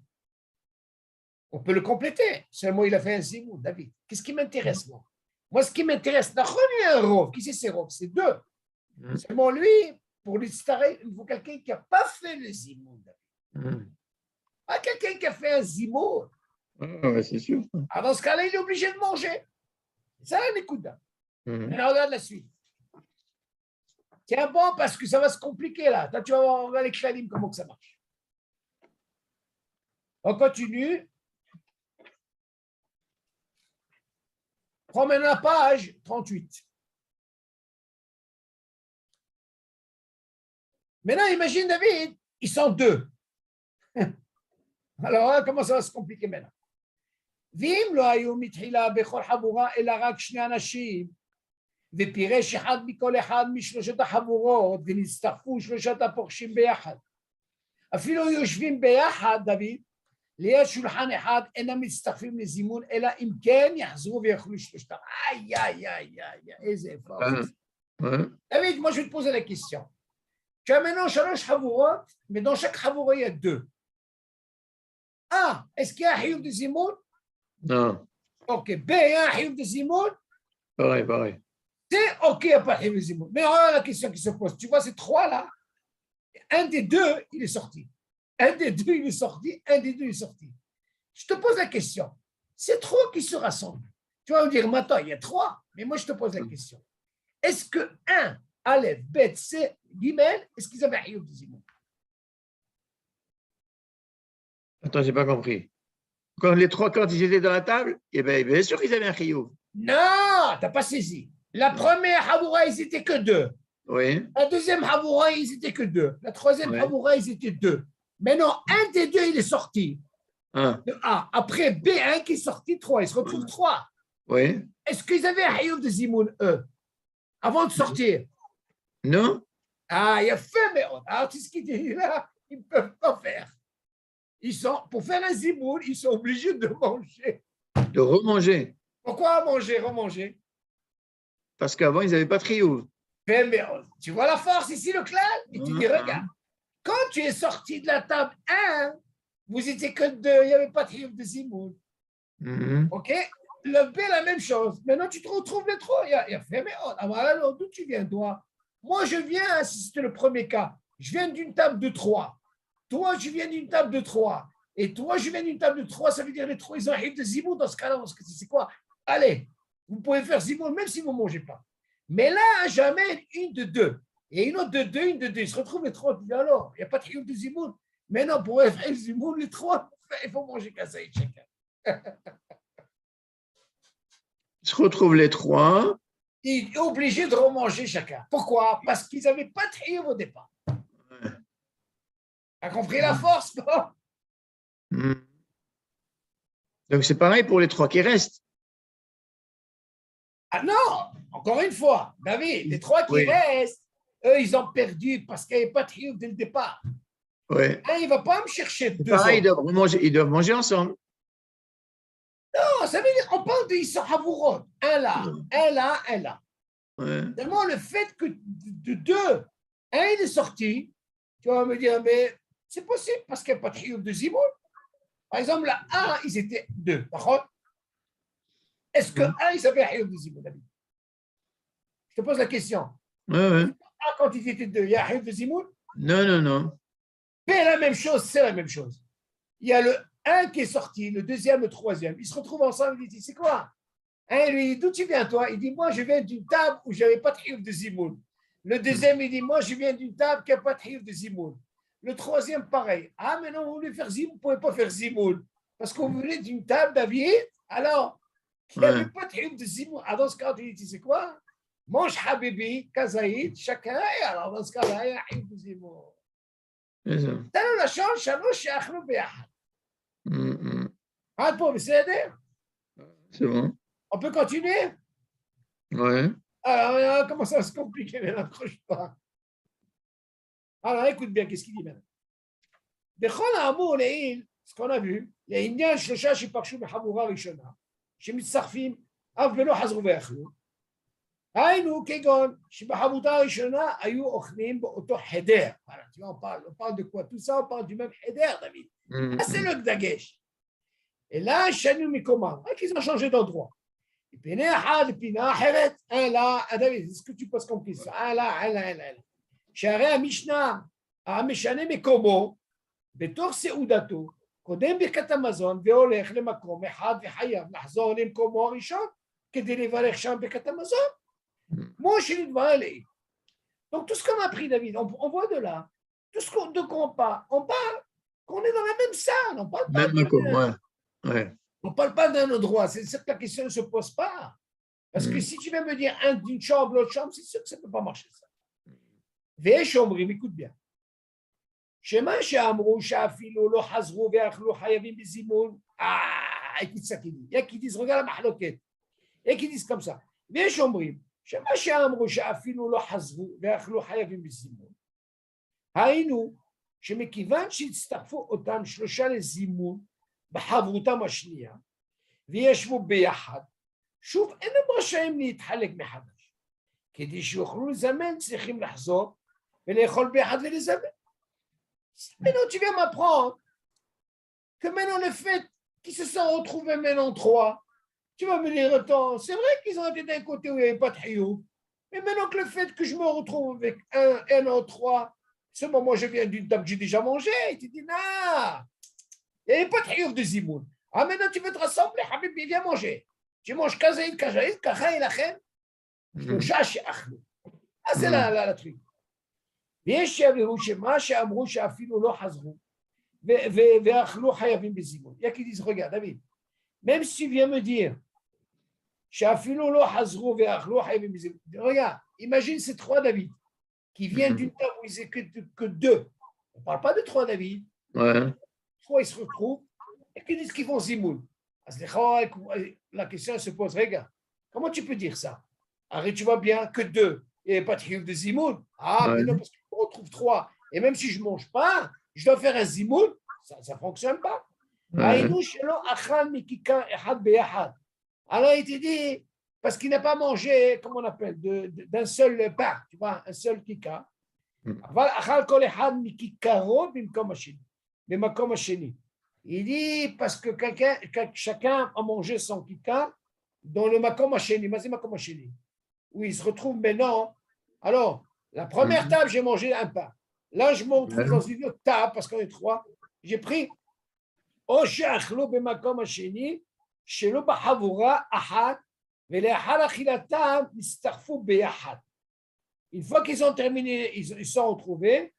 On peut le compléter. Seulement, il a fait un zimoun, David. Qu'est-ce qui m'intéresse, moi? Moi, ce qui m'intéresse, il y a un rov. Qui c'est ces rovs? C'est 2. Seulement, lui, pour lui starer, il faut quelqu'un qui n'a pas fait le zimoun, David. Pas quelqu'un qui a fait un zimoun. Oui, c'est sûr. Alors, dans ce cas-là, il est obligé de manger. Ça, un écoute. Alors, regarde la suite. Tiens bon, parce que ça va se compliquer là. Là, tu vas voir, on va les klalim, comment que ça marche. On continue. Prends maintenant la page 38. Maintenant, imagine David, ils sont 2. Alors, là, comment ça va se compliquer maintenant? ואם לא היו מתחילה בכל חבורה אלא רק 2 אנשים, ופירש אחד מכל אחד משלושת החבורות, ונצטרפו 3 הפורשים ביחד. אפילו יושבים ביחד, דוד, ליד שולחן אחד, אינם מצטרפים לזימון, אלא אם כן יחזרו ויאכלו 3. איזה איפה. David, moi je vais te poser la question. Tu as maintenant 3 חבורות, mais dans chaque חבורה il y a 2. Est-ce qu'il y a un חיוב de זימון? Non. Ok, B, il y a un חיוב de זימון? Pareil. C'est ok, il n'y a pas de חיוב de זימון. Mais voilà la question qui se pose. Tu vois ces 3 là, un des 2, il est sorti. Un des 2, il est sorti. Un des 2, il est sorti. Je te pose la question. C'est 3 qui se rassemblent. Tu vas me dire, maintenant, il y a 3. Mais moi, je te pose la question. Est-ce que 1, Aleph, Bet, C, Gimel, est-ce qu'ils avaient un חיוב de זימון? Attends, je n'ai pas compris. Quand les 3, quand ils étaient dans la table, eh bien sûr qu'ils avaient un chiyuv. Non, tu n'as pas saisi. La première Haboura, ils n'étaient que 2. Oui. La deuxième Haboura, ils n'étaient que 2. La troisième Haboura, ils étaient 2. Maintenant, un des 2, il est sorti. De A. Après, B1 qui est sorti 3. Ils se retrouvent 3. Oui. Est-ce qu'ils avaient un Hayoub de Zimoun, eux, avant de sortir? Non. Il y a fait, mais alors, tu sais ce qu'il dit là? Ils ne peuvent pas faire. Pour faire un Zimoun, ils sont obligés de manger. De remanger. Pourquoi remanger? Parce qu'avant, ils n'avaient pas de chiyuv. Mais tu vois la force ici, le clan? Et tu dis, regarde, quand tu es sorti de la table 1, vous étiez que 2, il n'y avait pas de chiyuv de Zimoun. OK? Le B, la même chose. Maintenant, tu te retrouves les 3. Il y a fait, mais alors, d'où tu viens, toi? Moi, je viens, si c'était le premier cas, je viens d'une table de 3. Toi, je viens d'une table de 3. Et toi, je viens d'une table de 3. Ça veut dire les 3, ils ont un de Zimoun dans ce cas-là. C'est quoi? Allez, vous pouvez faire Zimoun, même si vous ne mangez pas. Mais là, jamais une de 2. Et une autre de 2, une de 2. Ils se retrouvent les 3. Tu dis alors, il n'y a pas de chiyuv de Zimoun. Mais non, pour faire le Zimoun, les 3, il faut manger qu'à ça et chacun. Ils se retrouvent les 3. Il est obligé de remanger chacun. Pourquoi? Parce qu'ils n'avaient pas de chiyuv au départ. Tu as compris la force, non? Donc, c'est pareil pour les 3 qui restent. Non, encore une fois, David, les 3 qui restent, eux, ils ont perdu parce qu'il n'y avait pas de chiyuv dès le départ. Ouais. Là, il ne va pas me chercher 2 pareil, autres. Ils doivent manger ensemble. Non, ça veut dire qu'on parle de Issa Havorot. Un là, un là. Tellement le fait que de 2, un il est sorti, Tu vas me dire, mais c'est possible parce qu'il n'y a pas de chiouf de zimoun. Par exemple, là, 1, ils étaient 2. D'accord? Est-ce que 1, ils avaient chiouf de zimoun, David? Je te pose la question. Ouais. Quand ils étaient 2, il y a chiouf de zimoun? Non. Mais la même chose, c'est la même chose. Il y a le 1 qui est sorti, le deuxième, le troisième. Ils se retrouvent ensemble, ils disent, c'est quoi? Un lui dit, d'où tu viens, toi? Il dit, moi, je viens d'une table où je n'avais pas de chiouf de zimoun. Le deuxième, il dit, moi, je viens d'une table qui n'a pas de chiouf de zimoun. Le troisième, pareil. Ah, mais non, vous voulez faire zimoun, vous ne pouvez pas faire zimoun. Parce qu'on venait d'une table, David, alors, il n'y avait pas de chiouf de zimoun. Alors, dans ce cas, il dit, c'est quoi? Mange Habibi, Kazaïd, chacun, et alors, dans ce cas-là, il y a chiouf de zimoun. ترى لشان شلوش ياخذوا بأحد. هاد pour C'est bon. On peut continuer? Ouais. Alors, comment ça se complique? Mais n'accroche pas. Alors, écoute bien, qu'est-ce qu'il dit maintenant? בכל האמור לעיל, ce qu'on a vu, לעניין שלושה שפגשו בחבורה ראשונה, שמצטרפים אף ולא חזרו ואכלו, היינו כגון שבחבורה הראשונה היו אוכלים באותו חדר. On parle de quoi? Tout ça, on parle du même xéder, David. C'est le dagèche. Et là, Chanu Mikoma, qu'ils ont changé d'endroit. Et puis, un là, David, est-ce que tu penses comme ça? Un là. שהרי המשנה, המשנה מקומו, בתוך סעודתו, קודם ברכת המזון והולך למקום אחד וחייב לחזור למקומו הראשון כדי לברך שם ברכת המזון. Moi, je suis devant. Donc, tout ce qu'on a appris, David, on voit de là, tout ce qu'on parle, on parle qu'on est dans la même salle, on parle pas. On parle pas d'un endroit, c'est sûr que la question ne se pose pas. Parce que si tu viens me dire d'une chambre, l'autre chambre, c'est sûr que ça ne peut pas marcher, ça. ויש אומרים, écoute bien, שמה שאמרו שאפילו לא חזרו ואכלו חייבים בזימון, écoute ça qui dit, il y a qui disent, regarde la mahloket, il y a qui disent comme ça, ויש אומרים, שמה שאמרו שאפילו לא חזרו ואכלו חייבים בזימון, היינו שמכיוון שהצטרפו אותם שלושה לזימון בחברותם השנייה, וישבו ביחד, שוב אינם רשאים להתחלק מחדש, כדי שיוכלו לזמן צריכים לחזור, ולאכול ביחד ולזמן. Maintenant, tu viens m'apprendre que maintenant le fait qu'ils se sont retrouvés maintenant 3, tu vas me dire, attends, c'est vrai qu'ils ont été d'un côté où il n'y avait pas de hiyou, mais maintenant que le fait que je me retrouve avec un autre 3, ce moment je viens d'une table que j'ai déjà mangé, tu dis, non, il n'y avait pas de hiyou de zimoun. Ah, maintenant tu veux te rassembler, Habib, viens manger. Tu manges kazaïd, kachaïd, lachem, chache, achlou. Ah, c'est la truc. ויש שיבהרו שמה שאמרו שאפילו לא חזרו ואכלו חייבים בזימון. Il y a qui disent, regarde, David, même si tu viens me dire שאפילו לא חזרו ואכלו חייבים בזימון, regarde, imagine ces 3 David qui viennent d'une table où ils n'étaient que 2. On ne parle pas de 3 David. 3 ils se retrouvent et qui disent qu'ils font zimoun. La question se pose, regarde, comment tu peux dire ça? Arrête, tu vois bien que 2. Il n'y avait pas de chiyuv de zimoun. Ah, mais non, parce que je retrouve 3. Et même si je ne mange pas, je dois faire un zimoun. Ça ne fonctionne pas. Alors, il te dit, parce qu'il n'a pas mangé, comment on appelle, d'un seul pain, tu vois, un seul kika. Il dit, parce que chacun a mangé son kika dans le makom hasheni. Mais c'est makom hasheni. Où il se retrouve maintenant. Alors, la première table, j'ai mangé un pain. Là, je me retrouve dans une autre table, parce qu'on est 3. J'ai pris une fois qu'ils ont terminé, ils sont retrouvés.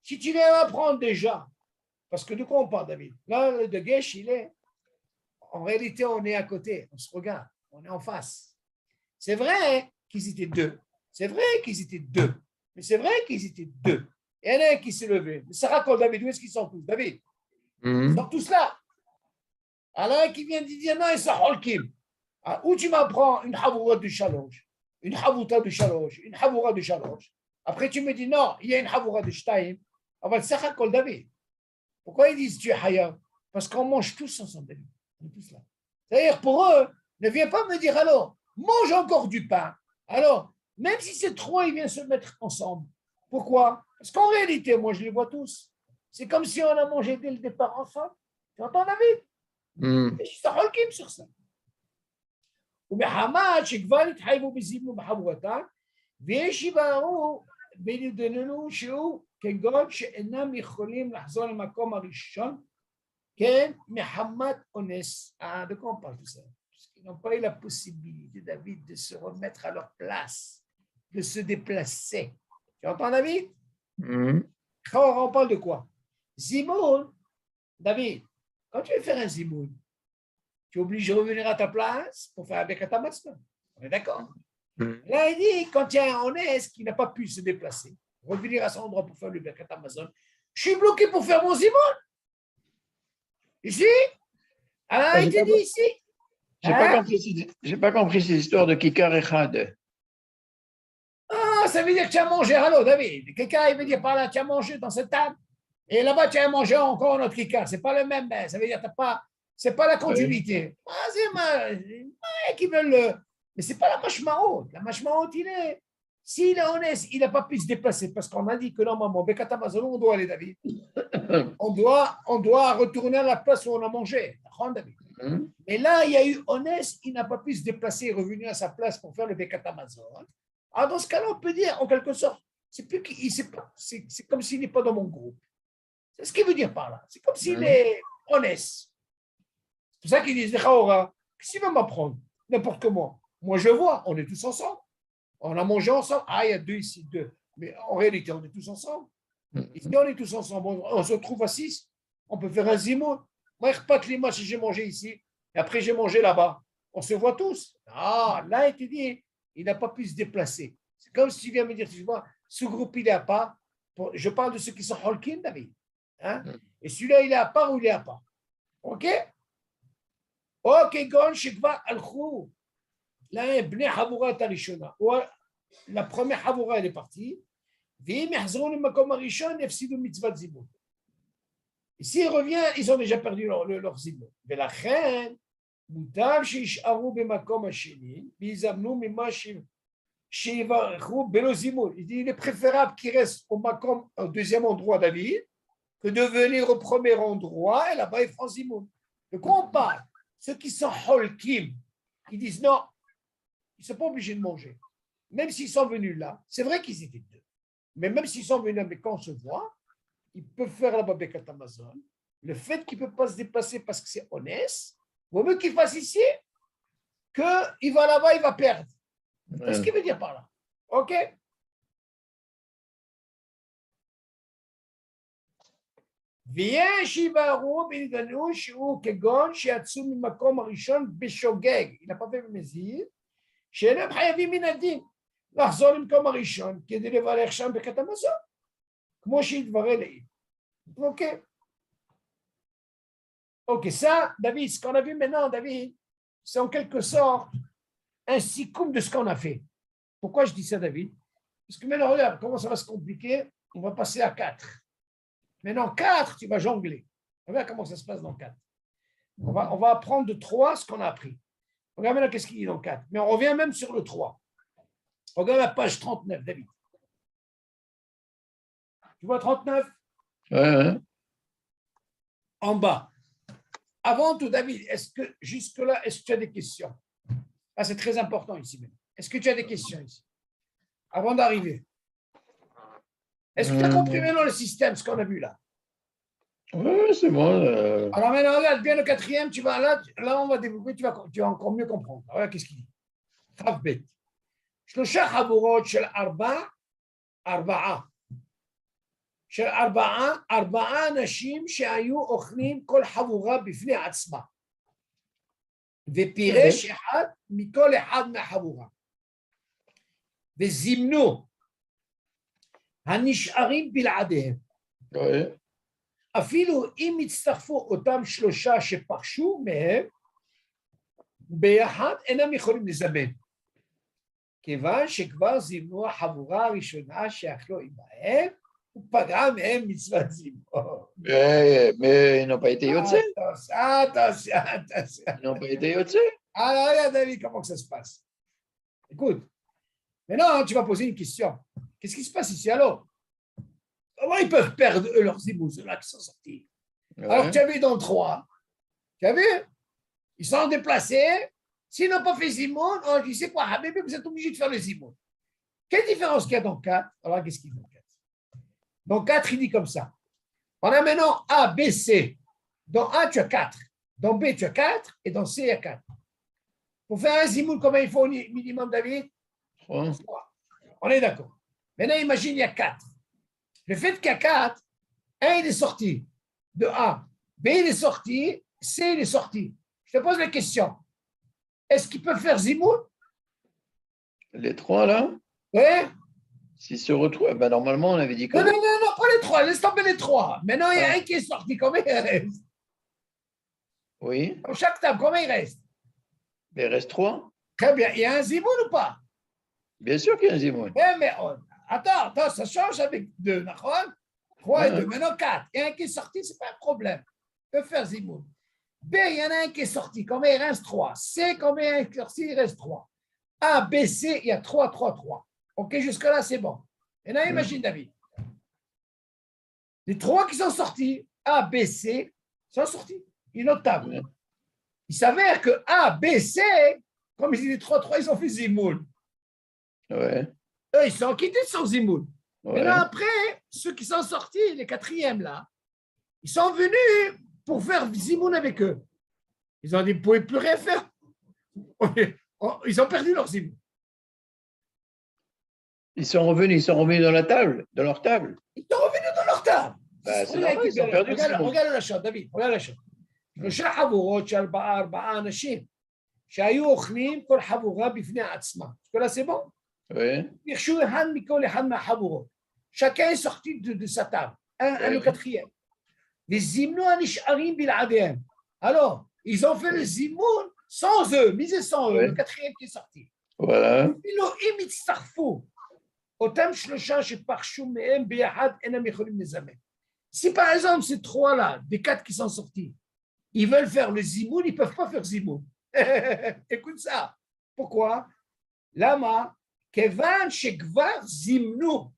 Si tu viens apprendre déjà, parce que de quoi on parle, David? Là, le Dagesh, il est. En réalité, on est à côté, on se regarde, on est en face. C'est vrai qu'ils étaient 2. C'est vrai qu'ils étaient 2. Mais c'est vrai qu'ils étaient 2. Et il y en a un qui s'est levé. Mais ça raconte, David, où est-ce qu'ils sont tous? David, ils sont tous là. Alors, un qui vient de dire, non, ils sont holkim. Où tu m'apprends une havoura de chaloche, une havouta de chaloche, une havoura de chaloche. Après, tu me dis, non, il y a une havoura de shtaim. Alors, ça raconte, David. Pourquoi ils disent tu es hayab? Parce qu'on mange tous ensemble, David. C'est-à-dire, pour eux, ne viens pas me dire alors, mange encore du pain. Alors, même si ces trois, ils viennent se mettre ensemble. Pourquoi? Parce qu'en réalité, moi, je les vois tous. C'est comme si on a mangé dès le départ ensemble. Tu entends, David? Et je suis holkim sur ça. ומחמת שכבר התחייבו בזימון בחבורתם, ויש יבהרו בידינו שהוא כגון שאינם יכולים לחזור למקום הראשון, כן, מחמת אונס. De quoi on parle tout ça? Parce qu'ils n'ont pas eu la possibilité, David, de se remettre à leur place, de se déplacer. Tu entends, David? On parle de quoi? Zimoun, David, quand tu veux faire un zimoun, tu es obligé de revenir à ta place pour faire un Birkat Hamazon. On est d'accord? Là, il dit, quand il y a un honnête qui n'a pas pu se déplacer, revenir à son endroit pour faire le Birkat Hamazon, je suis bloqué pour faire mon zimoun. Ici? Alors, il te dit ici. J'ai pas compris cette histoire de Kikar Echad. Ah, ça veut dire que tu as mangé. Allô, David. Quelqu'un, il veut dire par là, tu as mangé dans cette table. Et là-bas, tu as mangé encore notre Kikar. Ce n'est pas le même. Ça veut dire que tu n'as pas. Ce n'est pas la continuité. Oui. Ah, c'est qui veulent le. Mais ce n'est pas la mashmaot. La mashmaot, il est. S'il est honnête, il n'a pas pu se déplacer parce qu'on a dit que normalement, Birkat Hamazon, on doit aller, David. on doit retourner à la place où on a mangé. David. Et là, il y a eu honnête, il n'a pas pu se déplacer et revenir à sa place pour faire le Birkat Hamazon. Alors, dans ce cas-là, on peut dire, en quelque sorte, c'est comme s'il n'est pas dans mon groupe. C'est ce qu'il veut dire par là. C'est comme s'il est honnête. C'est pour ça qu'ils disent, qu'est-ce qu'il va m'apprendre? N'importe comment. Moi, je vois, on est tous ensemble. On a mangé ensemble. Ah, il y a deux ici, deux. Mais en réalité, on est tous ensemble. Ici, on est tous ensemble. On se retrouve à 6. On peut faire un zimoun. Moi, je pas les matchs, j'ai mangé ici. Et après, j'ai mangé là-bas. On se voit tous. Ah, là, il te dit, il n'a pas pu se déplacer. C'est comme si tu viens me dire, tu vois, ce groupe, il est à part. Je parle de ceux qui sont holkin, David. Hein? Et celui-là, il est à part ou il est à part. OK? OK, gon, shekva al-khou. Là, bnei Havura tarishona. La première Havura, elle est partie. V'im yahzrun l'makom harishon, yafsidu mitzvat zibut. Et s'il revient, ils ont déjà perdu leur zibut. V'lachen, mutav sheisharu b'makom hasheni, v'yizamnu mima sheyivarchu belo zibut. Il dit, il est préférable qu'ils restent au deuxième endroit, David, que de venir au premier endroit, et là-bas, ils font zibut. De quoi on parle? Ceux qui sont holkim, qui disent non, ils ne sont pas obligés de manger. Même s'ils sont venus là, c'est vrai qu'ils étaient deux. Mais même s'ils sont venus là, mais quand on se voit, ils peuvent faire la Birkat Hamazon. Le fait qu'ils ne peuvent pas se déplacer parce que c'est honnête, vaut mieux qu'il fasse ici qu'il va là-bas, il va perdre. Qu'est-ce qu'il veut dire par là? OK? ויש יבהרו ויגלו שהוא כגון שיצאו ממקום הראשון בשוגג, il n'a pas fait מזיד, שאינם חייבים מן הדין לחזור למקום הראשון כדי לברך שם ברכת המזון, כמו שהתברר לעיל. Ok, ça, David, ce qu'on a vu maintenant, David, c'est en quelque sorte un sikum de ce qu'on a fait. Pourquoi je dis ça, David? Parce que maintenant, regarde comment ça va se compliquer. On va passer à 4. Maintenant, 4, tu vas jongler. Regarde comment ça se passe dans 4. On va apprendre de 3 ce qu'on a appris. Regarde maintenant qu'est-ce qu'il dit dans 4. Mais on revient même sur le 3. Regarde la page 39, David. Tu vois 39? Ouais. En bas. Avant tout, David, est-ce que jusque-là, est-ce que tu as des questions? Ah, c'est très important ici même. Est-ce que tu as des questions ici? Avant d'arriver. Est-ce que tu as compris maintenant le système, ce qu'on a vu là? Oui, c'est bon. Alors maintenant, regarde, bien le 4e, tu vas là on va développer, tu vas encore mieux comprendre. Regarde qu'est-ce qu'il dit. Travbet. שלושה חבורות של 4 של 4 אנשים שהיו אוכלים כל חבורה בפני עצמה. ופירש אחד מכל אחד מהחבורה. וזימנו הנשארים בלעדיהם. אפילו אם הצטרפו אותם 3 שפרשו מהם, ביחד אינם יכולים לזמן. כיוון שכבר זימנו החבורה הראשונה שאכלו עמהם, ופגעה מהם מצוות זימון. Mais ils n'ont pas été yotzé. Attention. Ils n'ont pas été yotzé. Alors, regarde, David, comment que ça se passe. Écoute, Maintenant, tu vas poser une question. Qu'est-ce qui se passe ici alors? Comment ils peuvent perdre leurs zimoun, ceux-là qui sont sortis? Ouais. Alors, tu as vu dans le 3, tu as vu? Ils sont déplacés. S'ils n'ont pas fait zimoun, on dit c'est quoi, Habibi, vous êtes obligé de faire le zimoun. Quelle différence qu'il y a dans 4? Alors, qu'est-ce qu'il dit dans 4? Dans 4, il dit comme ça. On a maintenant A, B, C. Dans A, tu as 4. Dans B, tu as 4. Et dans C, il y a 4. Pour faire un zimoun, combien il faut au minimum, David? 3. On est d'accord. Maintenant, imagine, il y a 4. Le fait qu'il y a 4, 1, il est sorti de A. B, il est sorti. C, il est sorti. Je te pose la question. Est-ce qu'ils peuvent faire zimoun? Les 3, là? Oui. S'ils se retrouvent, ben normalement, on avait dit que. Non, pas les 3. Laisse tomber les 3. Maintenant, il y a un qui est sorti. Combien il reste? Oui. Dans chaque table, combien il reste? Il reste 3. Très bien. Il y a un zimoun ou pas? Bien sûr qu'il y a un zimoun. Mais attends, ça change avec 2, d'accord? 3 et 2, maintenant 4. Il y a un qui est sorti, ce n'est pas un problème. Il peut faire zimoun. B, il y en a un qui est sorti. Combien il reste? 3. C, combien il est sorti? Il reste 3. A, B, C, il y a 3, 3, 3. OK, jusque-là, c'est bon. Maintenant, imagine, David. Les 3 qui sont sortis, A, B, C, sont sortis. Une autre table. Il s'avère que A, B, C, comme ils disent 3, 3, ils ont fait zimoun. Ouais. Eux, ils sont quittés sans zimoun. Ouais. Maintenant, après, ceux qui sont sortis, les 4e là, ils sont venus pour faire zimoun avec eux. Ils ont dit, vous ne pouvez plus rien faire. Ils ont perdu leur zimoun. Ils sont revenus dans la table, dans leur table. Ils sont revenus dans leur table. Bah, c'est normal, ils ont perdu le zimoun. regarde la chose, David, regarde la chose. שלושה חבורות של 4 אנשים שהיו אוכלים כל חבורה בפני עצמה. Là, c'est bon? Oui. ירשו אחד מכל אחד מהחבורות. Chacun est sorti de sa table. Un le 4e. Les zimnou הנשארים בלעדיהם. Alors, ils ont fait le zimoun sans eux, misé sans eux, le 4e qui est sorti. Voilà. אם יצטרפו אותם שלושה שפרשו מהם ביחד אינם יכולים לזמן. Si par exemple ces 3 là, des 4 qui sont sortis, ils veulent faire le zimoun, ils ne peuvent pas faire zimoun. Écoute ça. Pourquoi? Lama, kevan shekvar zimnu.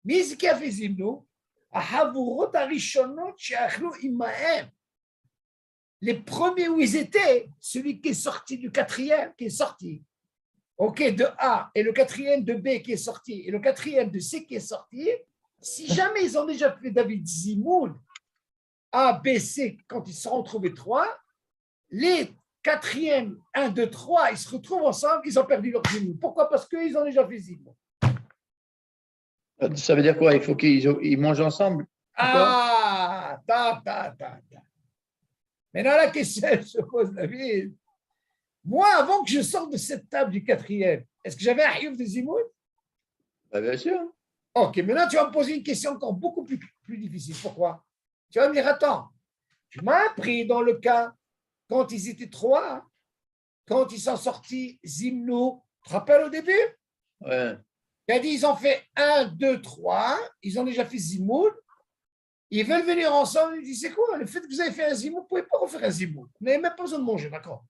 מי זה qui a fait zimnu? החבורות הראשונות שאכלו עמהם. Les premiers où ils étaient, celui qui est sorti du 4e, qui est sorti, ok, de A, et le 4e de B qui est sorti, et le 4e de C qui est sorti, si jamais ils ont déjà fait David zimoun, A, B, C, quand ils se sont retrouvés 3, les 4e, 1, 2, 3, ils se retrouvent ensemble, ils ont perdu leur zimoun. Pourquoi? Parce qu'ils ont déjà fait zimoun. Ça veut dire quoi? Il faut qu'ils mangent ensemble? Ah, Maintenant, la question se pose, David. Moi, avant que je sorte de cette table du 4e, est-ce que j'avais un hiouf de zimoun? Bien sûr. Ok, maintenant, tu vas me poser une question encore beaucoup plus difficile. Pourquoi? Tu vas me dire, attends, tu m'as appris dans le cas, quand ils étaient 3, quand ils sont sortis Zimnou, tu te rappelles au début? Ouais. Il a dit, ils ont fait 1, 2, 3, ils ont déjà fait Zimoun, ils veulent venir ensemble, il dit, c'est quoi? Le fait que vous avez fait un Zimoun, vous ne pouvez pas refaire un Zimoun. Vous n'avez même pas besoin de manger, d'accord?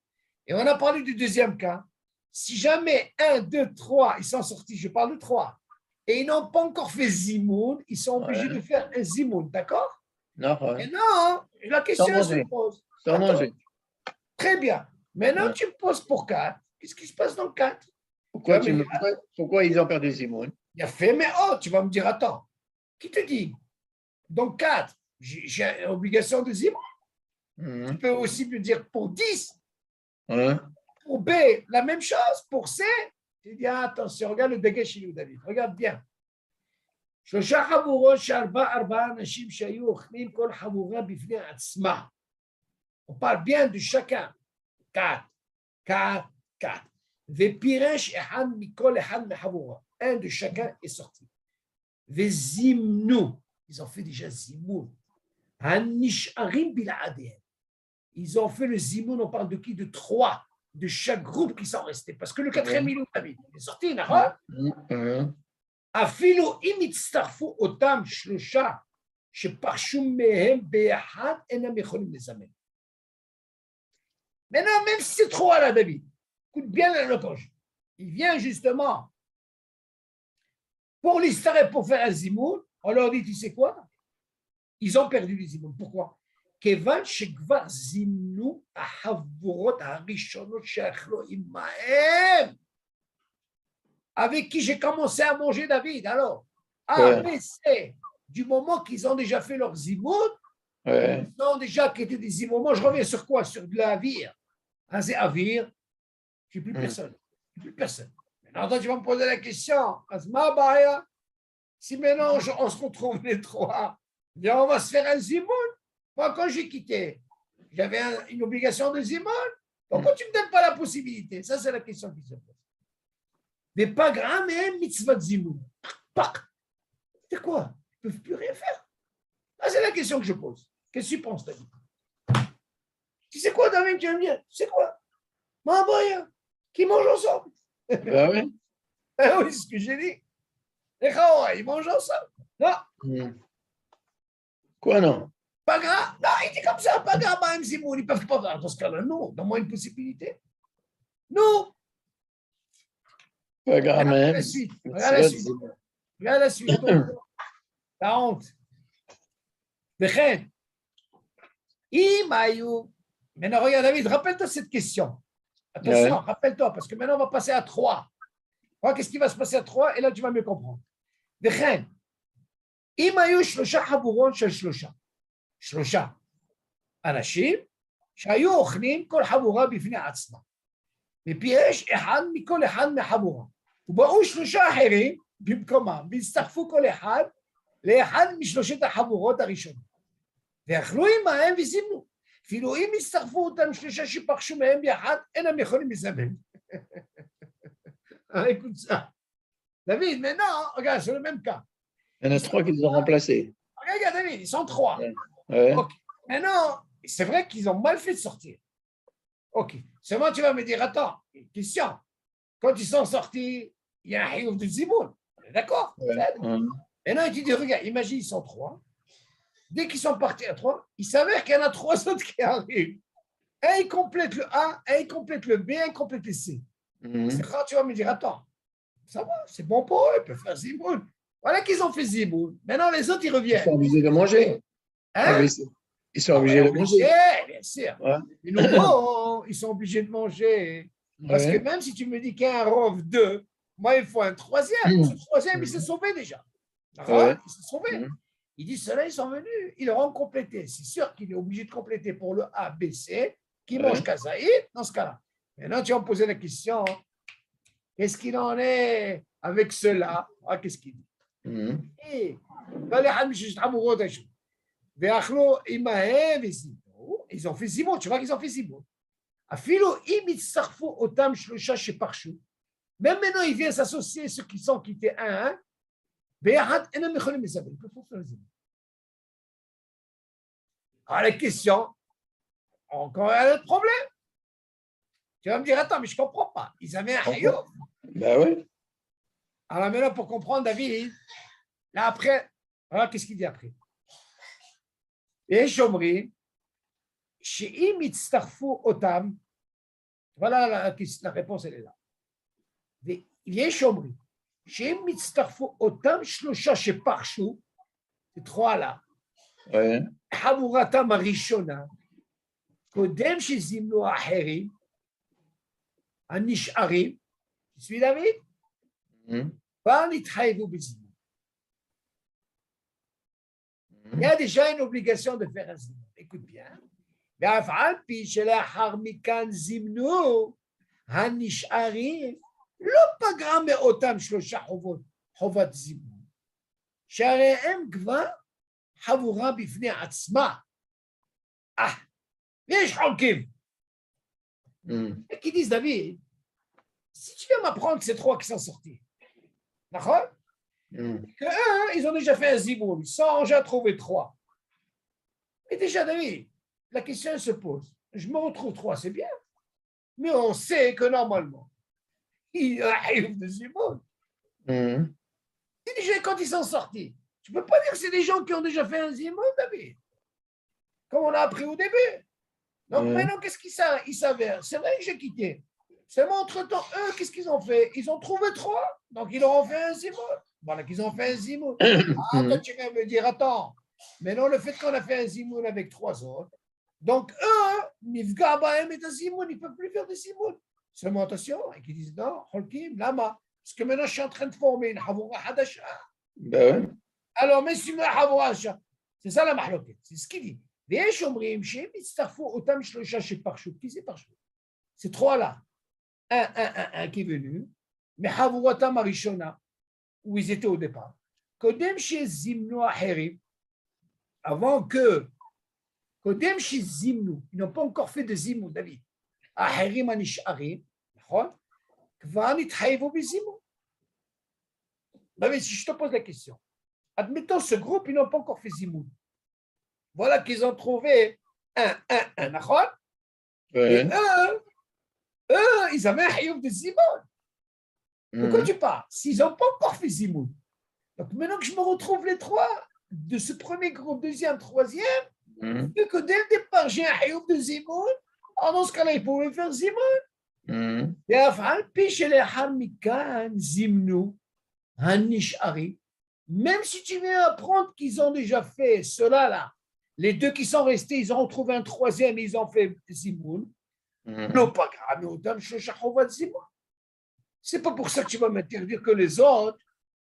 Et on a parlé du 2e cas. Si jamais 1, 2, 3, ils sont sortis, je parle de 3, et ils n'ont pas encore fait Zimoun, ils sont obligés de faire un Zimoun, d'accord? Non, et non, la question se pose. Sans manger. Très bien. Maintenant, tu me poses pour 4. Qu'est-ce qui se passe dans 4? Pourquoi ils ont perdu Zimoun? Il a fait, mais tu vas me dire, attends, qui te dit? Donc 4, j'ai obligation de Zimoun. Tu peux aussi me dire pour 10. Pour B, la même chose. Pour C, tu dis, attention, regarde le dégât chez nous, David. Regarde bien. שלושה חבורות ש4 אנשים שהיו אוכלים כל חבורה בפני עצמה. On parle bien de chacun. 4, 4, 4. ופירש אחד מכל אחד מחבורה. Un de chacun est sorti. וזימנו. Ils ont fait déjà zimoun. הנשארים בלעדיהם. Ils ont fait le zimoun, on parle de qui? De 3. De chaque groupe qui sont restés. Parce que le 4e, il est sorti, d'accord? אפילו אם יצטרפו אותם 3 שפרשו מהם ביחד, אינם יכולים לזמן. Maintenant, même si c'est 3 là, David, écoute bien la loge. il vient justement pour l'histoire pour faire un zimoun, on leur dit, tu sais quoi? Ils ont perdu les zimoun. Pourquoi? כיוון שכבר זימנו החבורות הראשונות שאכלו עמהם, avec qui j'ai commencé à manger David. Alors, A, B, C, du moment qu'ils ont déjà fait leur zimoun, ils ont déjà quitté des zimoun. Je reviens sur quoi? Sur de la vire. Hein, c'est avir. Je n'ai plus personne. Plus personne. Maintenant, toi, tu vas me poser la question. Asma Baya, si maintenant on se retrouve les trois, bien, on va se faire un zimoun. Moi, quand j'ai quitté, j'avais une obligation de zimoun. Pourquoi tu ne me donnes pas la possibilité? Ça, c'est la question qui se pose. Mais pas grave, mais mitzvah de zimoun. C'est quoi? Ils ne peuvent plus rien faire. Ça, c'est la question que je pose. Qu'est-ce que tu penses, David? Tu sais quoi, David? Tu vas me dire, tu sais quoi? Ma boya, qui mangent ensemble. Ah oui? Ah oui, c'est ce que j'ai dit. Les Khawa, ils mangent ensemble. Non. Quoi, non? Pas grave. Non, il dit comme ça, pas grave, même Zimoun, ils ne peuvent pas faire. Dans ce cas-là, non, donne-moi une possibilité. Non. Pas grave, même. La suite. Regarde la suite. Regarde la suite. La honte. Maintenant, regarde, David, rappelle-toi cette question. Attention, rappelle-toi, parce que maintenant, on va passer à 3. Voilà, qu'est-ce qui va se passer à 3? Et là, tu vas mieux comprendre. אם היו 3 חבורות של 3 אנשים שהיו אוכלים כל חבורה בפני עצמה, ופירש אחד מכל אחד מהחבורה, ובאו 3 אחרים במקומם, והצטרפו כל אחד לאחד משלושת החבורות הראשונות, ואכלו עמהם וזימנו. אפילו אם הצטרפו אותם 3 שפרשו מהם ביחד, אינם יכולים לזמן. Écoute ça. David, maintenant, regarde, c'est le même cas. Il y en a 3 qui les ont remplacés. Regarde, David, ils sont 3. Ouais. Okay. Maintenant, c'est vrai qu'ils ont mal fait de sortir. Ok. Seulement, tu vas me dire, attends, question. Quand ils sont sortis, il y a un hiouf de Zimoun. D'accord? Maintenant, tu dis, regarde, imagine, ils sont 3. Dès qu'ils sont partis à 3, il s'avère qu'il y en a 3 autres qui arrivent. Un, il complète le A, un, il complète le B, un, il complète le C. C'est rare, tu vas me dire, attends, ça va, c'est bon pour eux, ils peuvent faire Zimoun. Voilà qu'ils ont fait Zimoun. Maintenant, les autres, ils reviennent. Ils sont obligés de manger. Hein? Ils sont obligés de manger. Bien sûr. Ouais. Les nouveaux, ils sont obligés de manger. Parce que même si tu me dis qu'il y a un rov 2, moi, il faut un 3e. Ce 3e, il s'est sauvé déjà. Il s'est sauvé. Il dit, ceux-là, ils sont venus, ils l'auront complété. C'est sûr qu'il est obligé de compléter pour le A, B, C, qui mange Kazaïd, dans ce cas-là. Maintenant, tu vas me poser la question, qu'est-ce qu'il en est avec cela? Qu'est-ce qu'il dit? Ils ont fait Zimoun, tu vois qu'ils ont fait Zimoun. Même maintenant, ils viennent s'associer, ceux qui sont quittés un à un. Alors, la question, encore un autre problème. Tu vas me dire, attends, mais je ne comprends pas. Ils avaient un hayouf. Ben oui. Alors maintenant, pour comprendre, David, là après, voilà qu'est-ce qu'il dit après. Et Shomri, She'im itztarfu otam, voilà la réponse, elle est là. Et Shomri, She'im itztarfu otam shlosha sheparshu, ces 3 là. Hamuratam arishona, kodem shezimnu acherim, anish'arim. Tu suis David? Il y a déjà une obligation de faire un zimoun. Écoute bien. לא פגעה מאותם 3 חובת זימון, שהרי הם כבר חבורה בפני עצמה. ויש חולקים. Qui disent, David, si tu viens m'apprendre que c'est 3 qui sont sortis, d'accord? Que ils ont déjà fait un zimoun, sans j'ai trouvé 3. Et déjà, David, la question se pose. Je me retrouve 3, c'est bien. Mais on sait que normalement, il y a un hiouf de zimoun. Et déjà, quand ils sont sortis, tu ne peux pas dire que c'est des gens qui ont déjà fait un zimoun, David. Comme on a appris au début. Donc maintenant, qu'est-ce qu'il s'avère? C'est vrai que j'ai quitté. Seulement, entre-temps, eux, qu'est-ce qu'ils ont fait? Ils ont trouvé 3, donc ils leur ont fait un zimoun. Voilà qu'ils ont fait un zimoun. Ah, toi, tu viens me dire, attends, mais non, le fait qu'on a fait un zimoun avec 3 autres, donc eux, Nifga Bahem et un zimoun, ils ne peuvent plus faire de zimoun. Seulement, attention, et qu'ils disent, non, Holkim, Lama, parce que maintenant, je suis en train de former une Havoura Hadasha. Ben ouais. Alors, mais si Havoura Hadasha, c'est ça la mahloket, c'est ce qu'il dit. ויש אומרים שהם יצטרפו אותם 3 chez Parchou. Qui c'est Parchou? C'est 3 là. Un qui est venu, mais Havuratam Arishona, où ils étaient au départ. Kodem chez Zimnu Aherim, avant que Kodem chez Zimnu, ils n'ont pas encore fait de Zimnu, David. Aherim Anisharim, Kvanit Haïvo Bizimnu. David, si je te pose la question, admettons ce groupe, ils n'ont pas encore fait Zimnu. Voilà qu'ils ont trouvé un Nachon. Et eux, ils avaient un Haïouf de Zimoun. De quoi tu parles? S'ils n'ont pas encore fait Zimoun. Donc maintenant que je me retrouve les 3 de ce premier groupe, deuxième, troisième, vu que dès le départ, j'ai un Haïouf de Zimoun, alors dans ce cas-là, ils pouvaient faire Zimoun. Et enfin, puis chez les Harmikan, Zimnu, Hanishari, même si tu viens apprendre qu'ils ont déjà fait cela là, les 2 qui sont restés, ils ont trouvé un 3e et ils ont fait Zimoun. Non, pas grave, c'est pas pour ça que tu vas m'interdire que les autres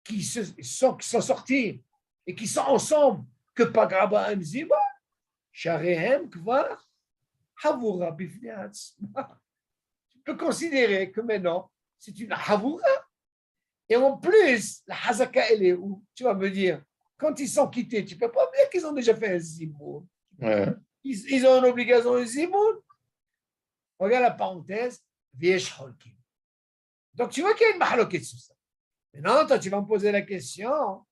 qui sont sortis et qui sont ensemble, que pas grave un Zimoun. Sharehem Kvar, Havura Bifniatz. Tu peux considérer que maintenant, c'est une Havura. Et en plus, la Hazaka, elle est où? Tu vas me dire, quand ils sont quittés, tu ne peux pas me dire qu'ils ont déjà fait un zimoun. Ouais. Ils ont une obligation de zimoun. Regarde la parenthèse, Viesh Holkim. Donc tu vois qu'il y a une mahloket sur ça. Maintenant, toi, tu vas me poser la question,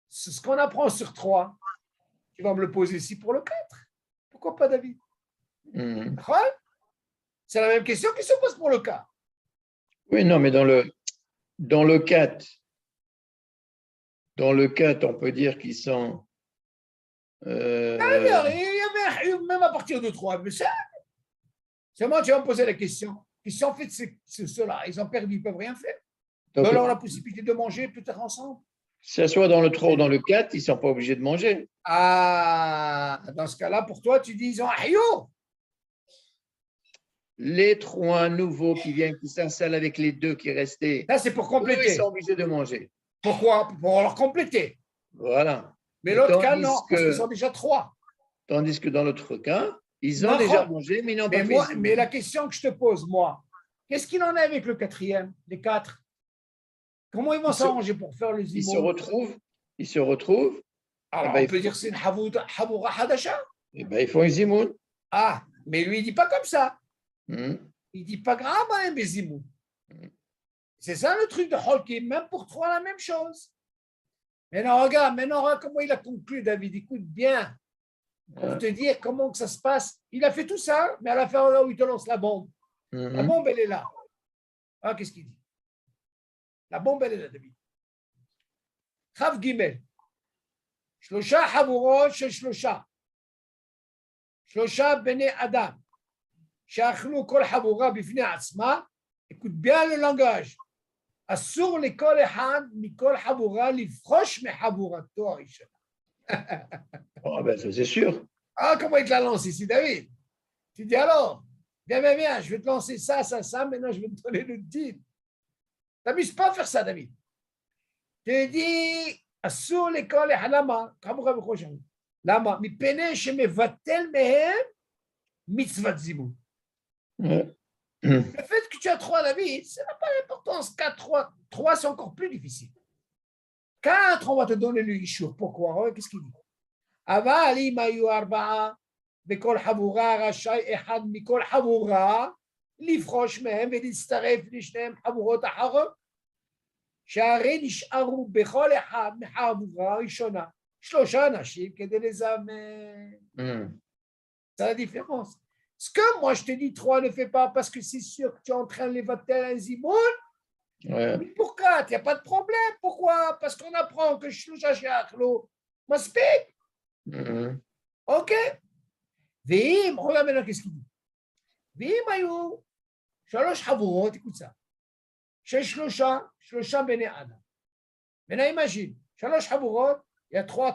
c'est ce qu'on apprend sur 3. Tu vas me le poser ici pour le 4. Pourquoi pas, David? C'est la même question qui se pose pour le 4. Oui, non, mais dans le 4, on peut dire qu'ils sont. Il y avait même à partir de 3, mais c'est moi, tu vas me poser la question. Ils sont fait cela, ils ont perdu, ils ne peuvent rien faire. Donc, alors, la possibilité de manger peut-être ensemble. Que ce soit dans le 3 ou dans le 4, ils ne sont pas obligés de manger. Ah, dans ce cas-là, pour toi, tu dis ils ont un hayo. Les 3 nouveaux qui viennent, qui s'installent avec les 2 qui restaient. Ça, c'est pour compléter. Ils sont obligés de manger. Pourquoi? Pour leur compléter. Voilà. Mais l'autre cas, non, parce qu'ils sont déjà 3. Tandis que dans l'autre cas, ils ont déjà mangé, mais ils n'ont pas fait. Mais la question que je te pose, moi, qu'est-ce qu'il en est avec le 4e, les 4? Comment ils vont s'arranger pour faire les zimoun? Ils se retrouvent. Alors, on peut dire que c'est une Havoura Hadasha. Eh bien, ils font une zimoun. Ah, mais lui, il ne dit pas comme ça. Il ne dit pas grave, hein, mais zimoun. C'est ça le truc de Holkim, même pour 3, la même chose. Maintenant, regarde comment il a conclu, David. Écoute bien. Pour te dire comment que ça se passe. Il a fait tout ça, mais à la fin, là où il te lance la bombe. La bombe, elle est là. Ah, qu'est-ce qu'il dit? La bombe, elle est là, David. Chav Gimel. Shlosha Havurot shel Shlosha. Shlosha Bene Adam. Shachlu kol Havura bifnei atzma. Écoute bien le langage. Assur lekol echad mikol Havura lifrosh mehavurato harishona. Oh, ben, ça, c'est sûr. Ah, comment il te la lance ici, David? Tu dis alors, viens, je vais te lancer ça, maintenant je vais te donner le titre. T'amuses pas à faire ça, David. Tu dis, Assur l'école et halama, lama, mi pene shemevatel mehem, mitzvat zimoun. Le fait que tu as 3, David, ça n'a pas d'importance. 4, 3, c'est encore plus difficile. 4, on va te donner le ishur. Pourquoi? Qu'est-ce qu'il dit? אבל אם היו 4 בכל חבורה רשאי אחד מכל חבורה לפרוש מהם ולהצטרף לשניהם חבורות אחרות שהרי נשארו בכל אחד מחבורה ראשונה 3 אנשים כדי לזמן. C'est la différence. Ce que moi je te dis 3 ne fais pas parce que c'est sûr que tu es en train de levater un zimoun. Mais pour 4, il n'y a pas de problème. Pourquoi? Parce qu'on apprend que Shlousha Sheachlo Maspik. Ok. Vim, regarde maintenant qu'est-ce qu'il dit. Vim ayou, Shalosh Havurot, écoute ça. Shesh Shlosha Bene Adam. Maintenant, imagine, Shalosh Havurot, il y a 3.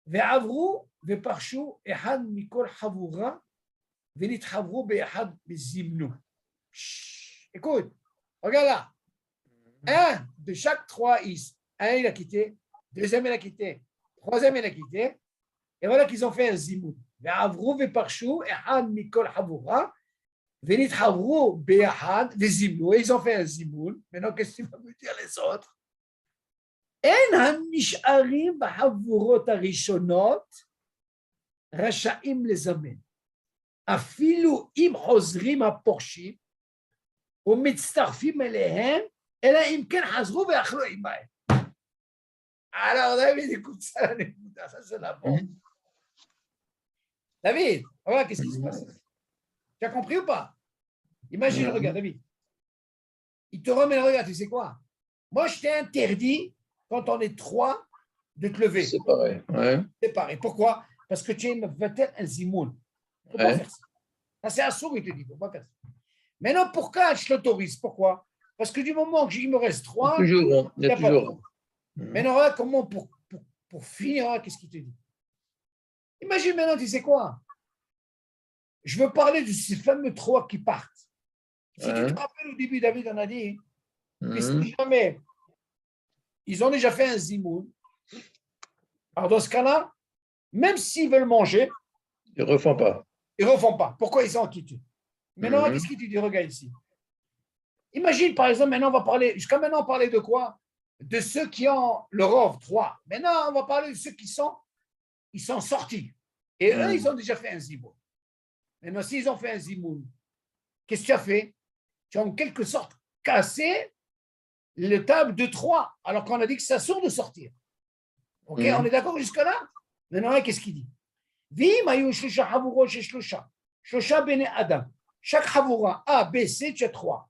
Ve'avru, ve'parshu, ehad mikol Havura, ve'nithavru be'ehad bezimnu. Écoute, regarde là. Un de chaque 3 is. Un, il a quitté. Deuxième, il a quitté. Troisième, il a quitté. Et voilà qu'ils ont fait un zimoun. Ve'avru, ve'parshu, ehad mikol Havura, ve'nithavru be'ehad bezimnu. Et ils ont fait un zimoun. Maintenant, qu'est-ce que tu vas me dire les autres? אין הנשארים בחבורות הראשונות רשאים לזמן, אפילו אם חוזרים הפורשים ומצטרפים אליהם, אלא אם כן חזרו ואכלו עמהם. Alors David, écoute ça, ça c'est la bombe. David, regarde, qu'est-ce qui se passe? Tu as compris ou pas? Imagine, regarde, David. Il te remet, regarde, tu sais quoi? Moi, je t'ai interdit quand on est 3, de te lever. C'est pareil. Ouais. C'est pareil. Pourquoi? Parce que tu es un zimoun. Il ne faut pas faire ça. Ça, c'est un sourd, il te dit. Il ne faut pas faire ça. Maintenant, pourquoi je l'autorise? Pourquoi? Parce que du moment qu'il me reste 3, toujours, il y a toujours. Maintenant, regarde comment, pour finir, qu'est-ce qu'il te dit? Imagine maintenant, tu sais quoi? Je veux parler de ces fameux 3 qui partent. Si tu te rappelles au début, David en a dit, que si jamais ils ont déjà fait un zimoun. Alors, dans ce cas-là, même s'ils veulent manger, ils ne refont pas. Ils ne refont pas. Pourquoi ils sont en quitte? Maintenant, qu'est-ce qu'il te dit? Regarde ici. Imagine, par exemple, maintenant, on va parler, jusqu'à maintenant, on parlait de quoi? De ceux qui ont le rov 3. Maintenant, on va parler de ceux qui sont sortis. Et eux, ils ont déjà fait un zimoun. Maintenant, s'ils ont fait un zimoun, qu'est-ce que tu as fait? Tu as en quelque sorte cassé le table de 3, alors qu'on a dit que ça sort de sortir. Ok, on est d'accord jusque-là? Maintenant, qu'est-ce qu'il dit? Shlosha bene Adam. Chaque Havura, A, B, C, tu as 3.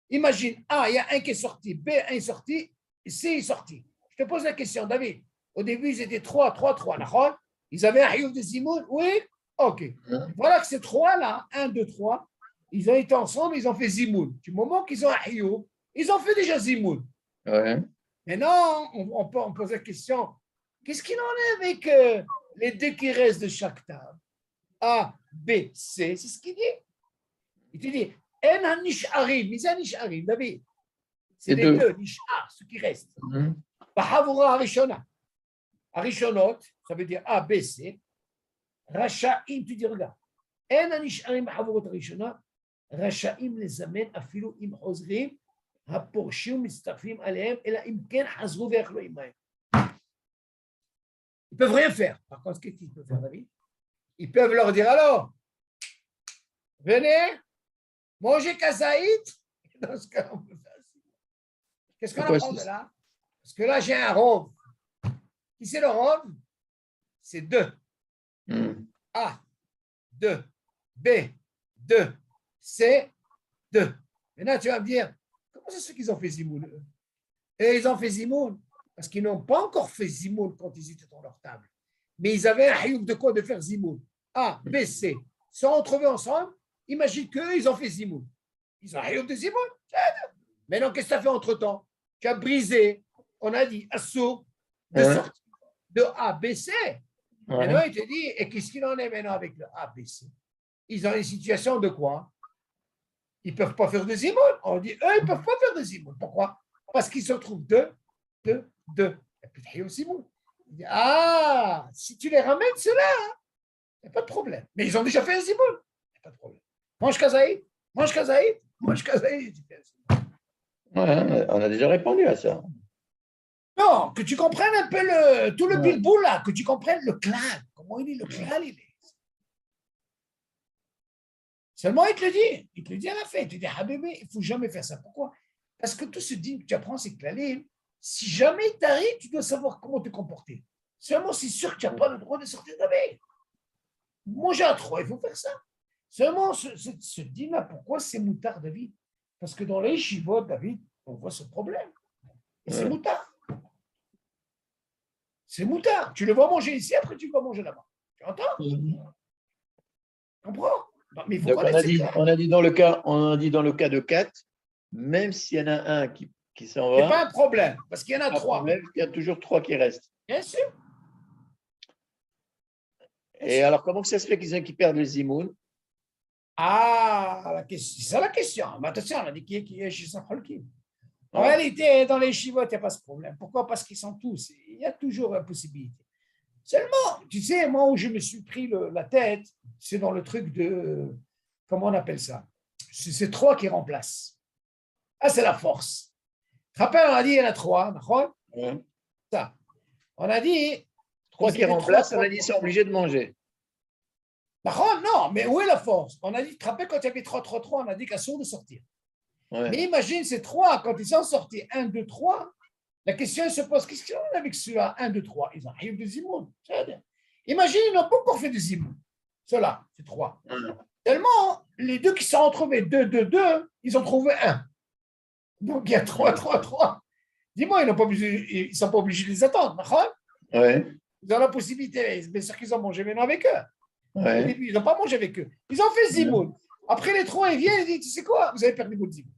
Imagine, A, il y a un qui est sorti, B, un est sorti, C est sorti. Je te pose la question, David. Au début, ils étaient 3. Ils avaient un Hiouf de Zimoun? Oui? Ok. Voilà que ces 3-là, 1, 2, 3, ils ont été ensemble, ils ont fait Zimoun. Du moment qu'ils ont un Hiouf, ils ont fait déjà Zimoun. Ouais. Maintenant, on pose la question, qu'est-ce qu'il en est avec les 2 qui restent de chaque table? A, B, C, c'est ce qu'il dit. Il te dit, En hanish'arim, mis hanish'arim, David. C'est les 2, nish'ar, ceux qui restent. Bahavura harishona. Harishonot, ça veut dire A, B, C. Rasha'im, tu dis, regarde. En hanish'arim bahavurot harishona. רשאים לזמן אפילו אם חוזרים הפורשים מצטרפים עליהם, אלא אם כן חזרו ויאכלו עמהם. Ils peuvent rien faire. Par contre, qu'est-ce qu'ils peuvent faire, David? Ils peuvent leur dire, alors, venez, mangez kazaït. Dans ce cas, on peut faire ça. Qu'est-ce qu'on apprend de là? Parce que là, j'ai un rov. Qui c'est le rov? C'est 2. A, 2, B, 2. C'est 2. Maintenant, tu vas me dire, comment c'est ce qu'ils ont fait Zimoun? Et ils ont fait Zimoun parce qu'ils n'ont pas encore fait Zimoun quand ils étaient dans leur table. Mais ils avaient un hayouk de quoi de faire Zimoun. A, B, C. Ils sont retrouvés ensemble. Imagine qu'eux, ils ont fait Zimoun. Ils ont un hayouk de Zimoun. Maintenant, qu'est-ce que tu as fait entre-temps? Tu as brisé, on a dit, assour, de sortie de A, B, C. Maintenant, il te dit, et qu'est-ce qu'il en est maintenant avec le A, B, C? Ils ont une situation de quoi? Ils ne peuvent pas faire de zimoun. On dit, eux, ils ne peuvent pas faire de zimoun. Pourquoi? Parce qu'ils se retrouvent 2. Et puis, il y a aussi zimoun. Ah, si tu les ramènes, ceux-là, il n'y a pas de problème. Mais ils ont déjà fait un zimoun. Il n'y a pas de problème. Mange kazaïd. Ouais, on a déjà répondu à ça. Non, que tu comprennes un peu tout le bilboul là, que tu comprennes le clan. Comment il est, le clan, il est. Seulement, il te le dit à la fin, il te dit, Habibé, il ne faut jamais faire ça. Pourquoi? Parce que tout ce dîme que tu apprends, c'est que la ligne, si jamais il t'arrive, tu dois savoir comment te comporter. Seulement, c'est sûr que tu n'as pas le droit de sortir de la baie. Manger à 3, il faut faire ça. Seulement, ce dîme-là, pourquoi c'est moutard, David? Parce que dans les yeshivot, David, on voit ce problème. Et c'est moutard. C'est moutard. Tu le vois manger ici, après tu vas manger là-bas. Tu entends? Tu comprends? Mais il faut Donc, connaître on a dit dans le cas de 4, même s'il y en a un qui s'en c'est va, pas un problème, parce qu'il y en a pas de 3. problème, il y a toujours 3 qui restent. Bien sûr. Et alors, comment ça se fait qu'ils perdent le zimoun? Ah, c'est ça la question. Mais attention, on a dit qui est chez Holkim. En réalité, dans les chivotes, il n'y a pas ce problème. Pourquoi? Parce qu'ils sont tous. Il y a toujours la possibilité. Seulement, tu sais, moi où je me suis pris la tête, c'est dans le truc de. Comment on appelle ça? C'est 3 qui remplacent. Ah, c'est la force. Tu te rappelles, on a dit il y en a 3. Ouais. Ça. On a dit. 3 qui remplacent, on a dit ils sont obligés de manger. Non, mais où est la force? On a dit, tu te rappelles, quand il y avait 3, on a dit qu'à sourd de sortir. Ouais. Mais imagine ces 3, quand ils sont sortis 1, 2, 3, la question se pose, qu'est-ce qu'on a avec ceux-là 1, 2, 3? Ils ont rien de zimoun. Imagine, ils n'ont pas encore fait de zimoun. Ceux-là, c'est 3. Tellement, les 2 qui sont retrouvés 2, 2, 2, ils ont trouvé 1. Donc il y a 3, 3, 3. Dis-moi, ils ne sont pas obligés de les attendre. Ouais. Ils ont la possibilité, bien sûr qu'ils ont mangé maintenant avec eux. Ouais. Au début, ils n'ont pas mangé avec eux. Ils ont fait zimoun. Après les 3, ils viennent et disent, tu sais quoi, vous avez perdu votre zimoun.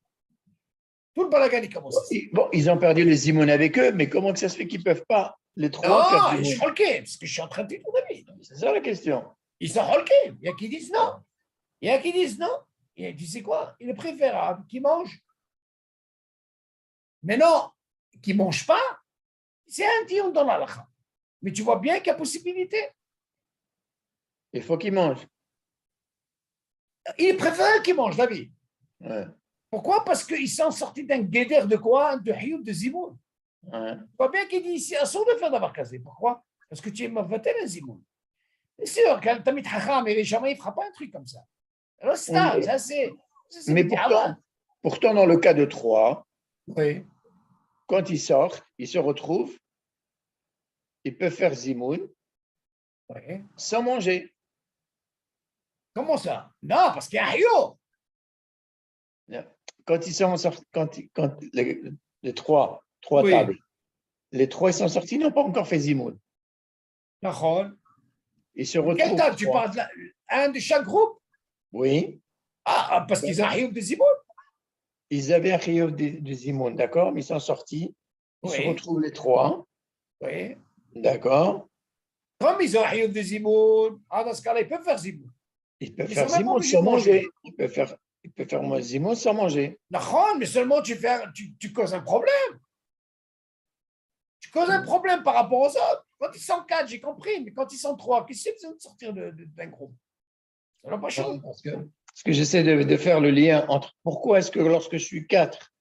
Tout le balagan, il commence. Bon, ils ont perdu les zimoun avec eux, mais comment que ça se fait qu'ils ne peuvent pas, les 3 non, ils sont holkés, parce que je suis en train de dire, David. C'est ça la question. Ils sont holkés. Il y a qui disent non. Il y a qui disent non. Et tu sais quoi, il est préférable qu'ils mangent. Mais non, qu'ils ne mangent pas, c'est un dion dans l'alakha. Mais tu vois bien qu'il y a possibilité. Il faut qu'ils mangent. Il est préférable qu'ils mangent, David. Ouais. Pourquoi? Parce qu'ils sont sortis d'un guéder de quoi? De Hioub, de Zimoun. Ouais. Tu vois bien qu'il dit ici, à son de faire d'avoir casé. Pourquoi? Parce que tu es mauvais un Zimoun. C'est sûr, quand tu as mis Hacham et jamais, il ne fera pas un truc comme ça. Alors, ça, c'est. Mais pourtant, dans le cas de 3, oui. Quand ils sortent, ils se retrouvent, ils peuvent faire Zimoun sans manger. Comment ça? Non, parce qu'il y a un Hio. Quand ils sont sortis, quand les 3 tables, les 3 ils sont sortis, ils n'ont pas encore fait Zimoun. Ils se retrouvent. Quelle table? Tu parles un de chaque groupe? Oui. Ah, parce qu'ils ont un Hioub de Zimoun? Ils avaient un Hioub de Zimoun, d'accord, mais ils sont sortis. Ils se retrouvent les 3. Oui. D'accord. Comme ils ont un Hioub de Zimoun, dans ce cas-là, ils peuvent faire Zimoun. Ils peuvent faire Zimoun sans manger. Ils peuvent faire Zimoun sans manger. D'accord, mais seulement tu causes un problème. Tu causes un problème par rapport aux autres. Quand ils sont 4, j'ai compris, mais quand ils sont 3, qu'est-ce qu'ils ont de sortir d'un groupe? Ça n'a pas changé. Parce que j'essaie de faire le lien entre pourquoi est-ce que lorsque je suis 4.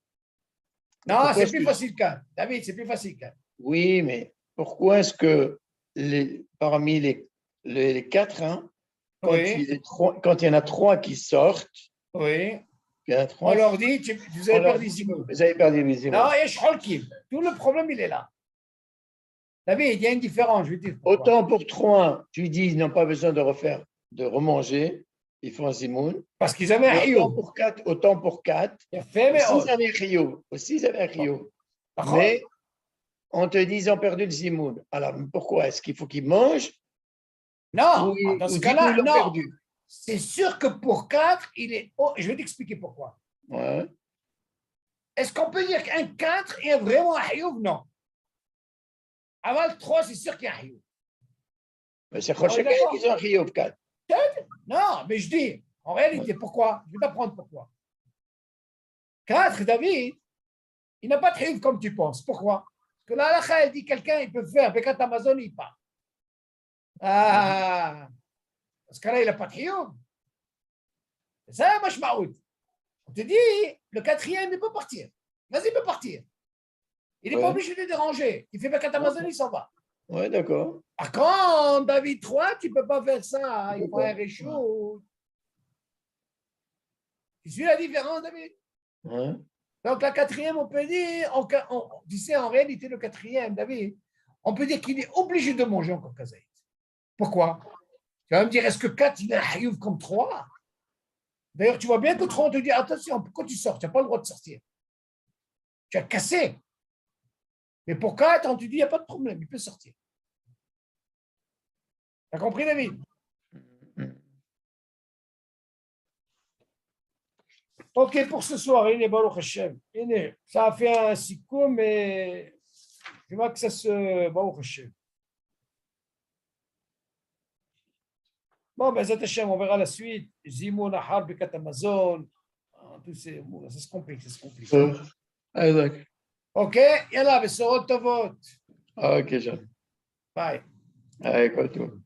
Non, c'est plus facile qu'un. David, c'est plus facile qu'un. Oui, mais pourquoi est-ce que parmi les 4, hein, quand il y en a 3 qui sortent, oui. Il y en a 3, on leur dit, vous avez perdu Zimoun. Vous avez perdu les Zimoun. Non, il y a Sholkim. Tout le problème, il est là. David, il y a une différence, je veux dire. Autant pour 3, tu dis ils n'ont pas besoin de remanger, ils font un Zimoun. Parce qu'ils avaient un Hioub. Autant pour 4, aussi ils avaient un Hioub. Aussi ils avaient un Hioub. Mais on te dit ils ont perdu le Zimoun. Alors pourquoi? Est-ce qu'il faut qu'ils mangent? Non, dans ce cas-là, non. Perdu. C'est sûr que pour 4, il est. Oh, je vais t'expliquer pourquoi. Ouais. Est-ce qu'on peut dire qu'un 4 est vraiment un Hioub? Non. Avant le 3, c'est sûr qu'il y a un Hioub. Mais c'est chacun qu'ils ont un Hioub 4. Non, mais je dis, en réalité, pourquoi? Je vais t'apprendre pourquoi. 4, David, il n'a pas de Hioub comme tu penses. Pourquoi? Parce que la halakha, elle dit quelqu'un, il peut faire, Bekat Amazon, il part. Ah, parce que là, il n'a pas de Hioub. C'est ça, moi, je m'aoud. On te dit, le 4e, il peut partir. Vas-y, il peut partir. Il n'est pas obligé de déranger. Il fait Bekat Amazon, il s'en va. Oui, d'accord. Par contre, David 3, tu ne peux pas faire ça. Il faut un réchaud. Tu suis la différence, David? Ouais. Donc, la 4e, on peut dire, tu sais, en réalité, le 4e, David, on peut dire qu'il est obligé de manger encore Kazaït. Pourquoi? Tu vas me dire, est-ce que 4, il a un Hioub comme 3? D'ailleurs, tu vois bien que 3, on te dit, attention, pourquoi tu sors? Tu n'as pas le droit de sortir. Tu as cassé. Mais pour 4, on te dit, il n'y a pas de problème, il peut sortir. T'as compris, David? Ok, pour ce soir, il est Baruch Hashem. Ça a fait un sikoum, mais je vois que ça se Baruch Hashem. Bon, ben, Zat Hashem, on verra la suite. Zimon, Ahar, Bekat Amazon. Tous ces mots, ça se complique, ça se complique. Ok, yalla, Besorot Tovot. Ok, Jean. Bye. Allez, quoi, tout.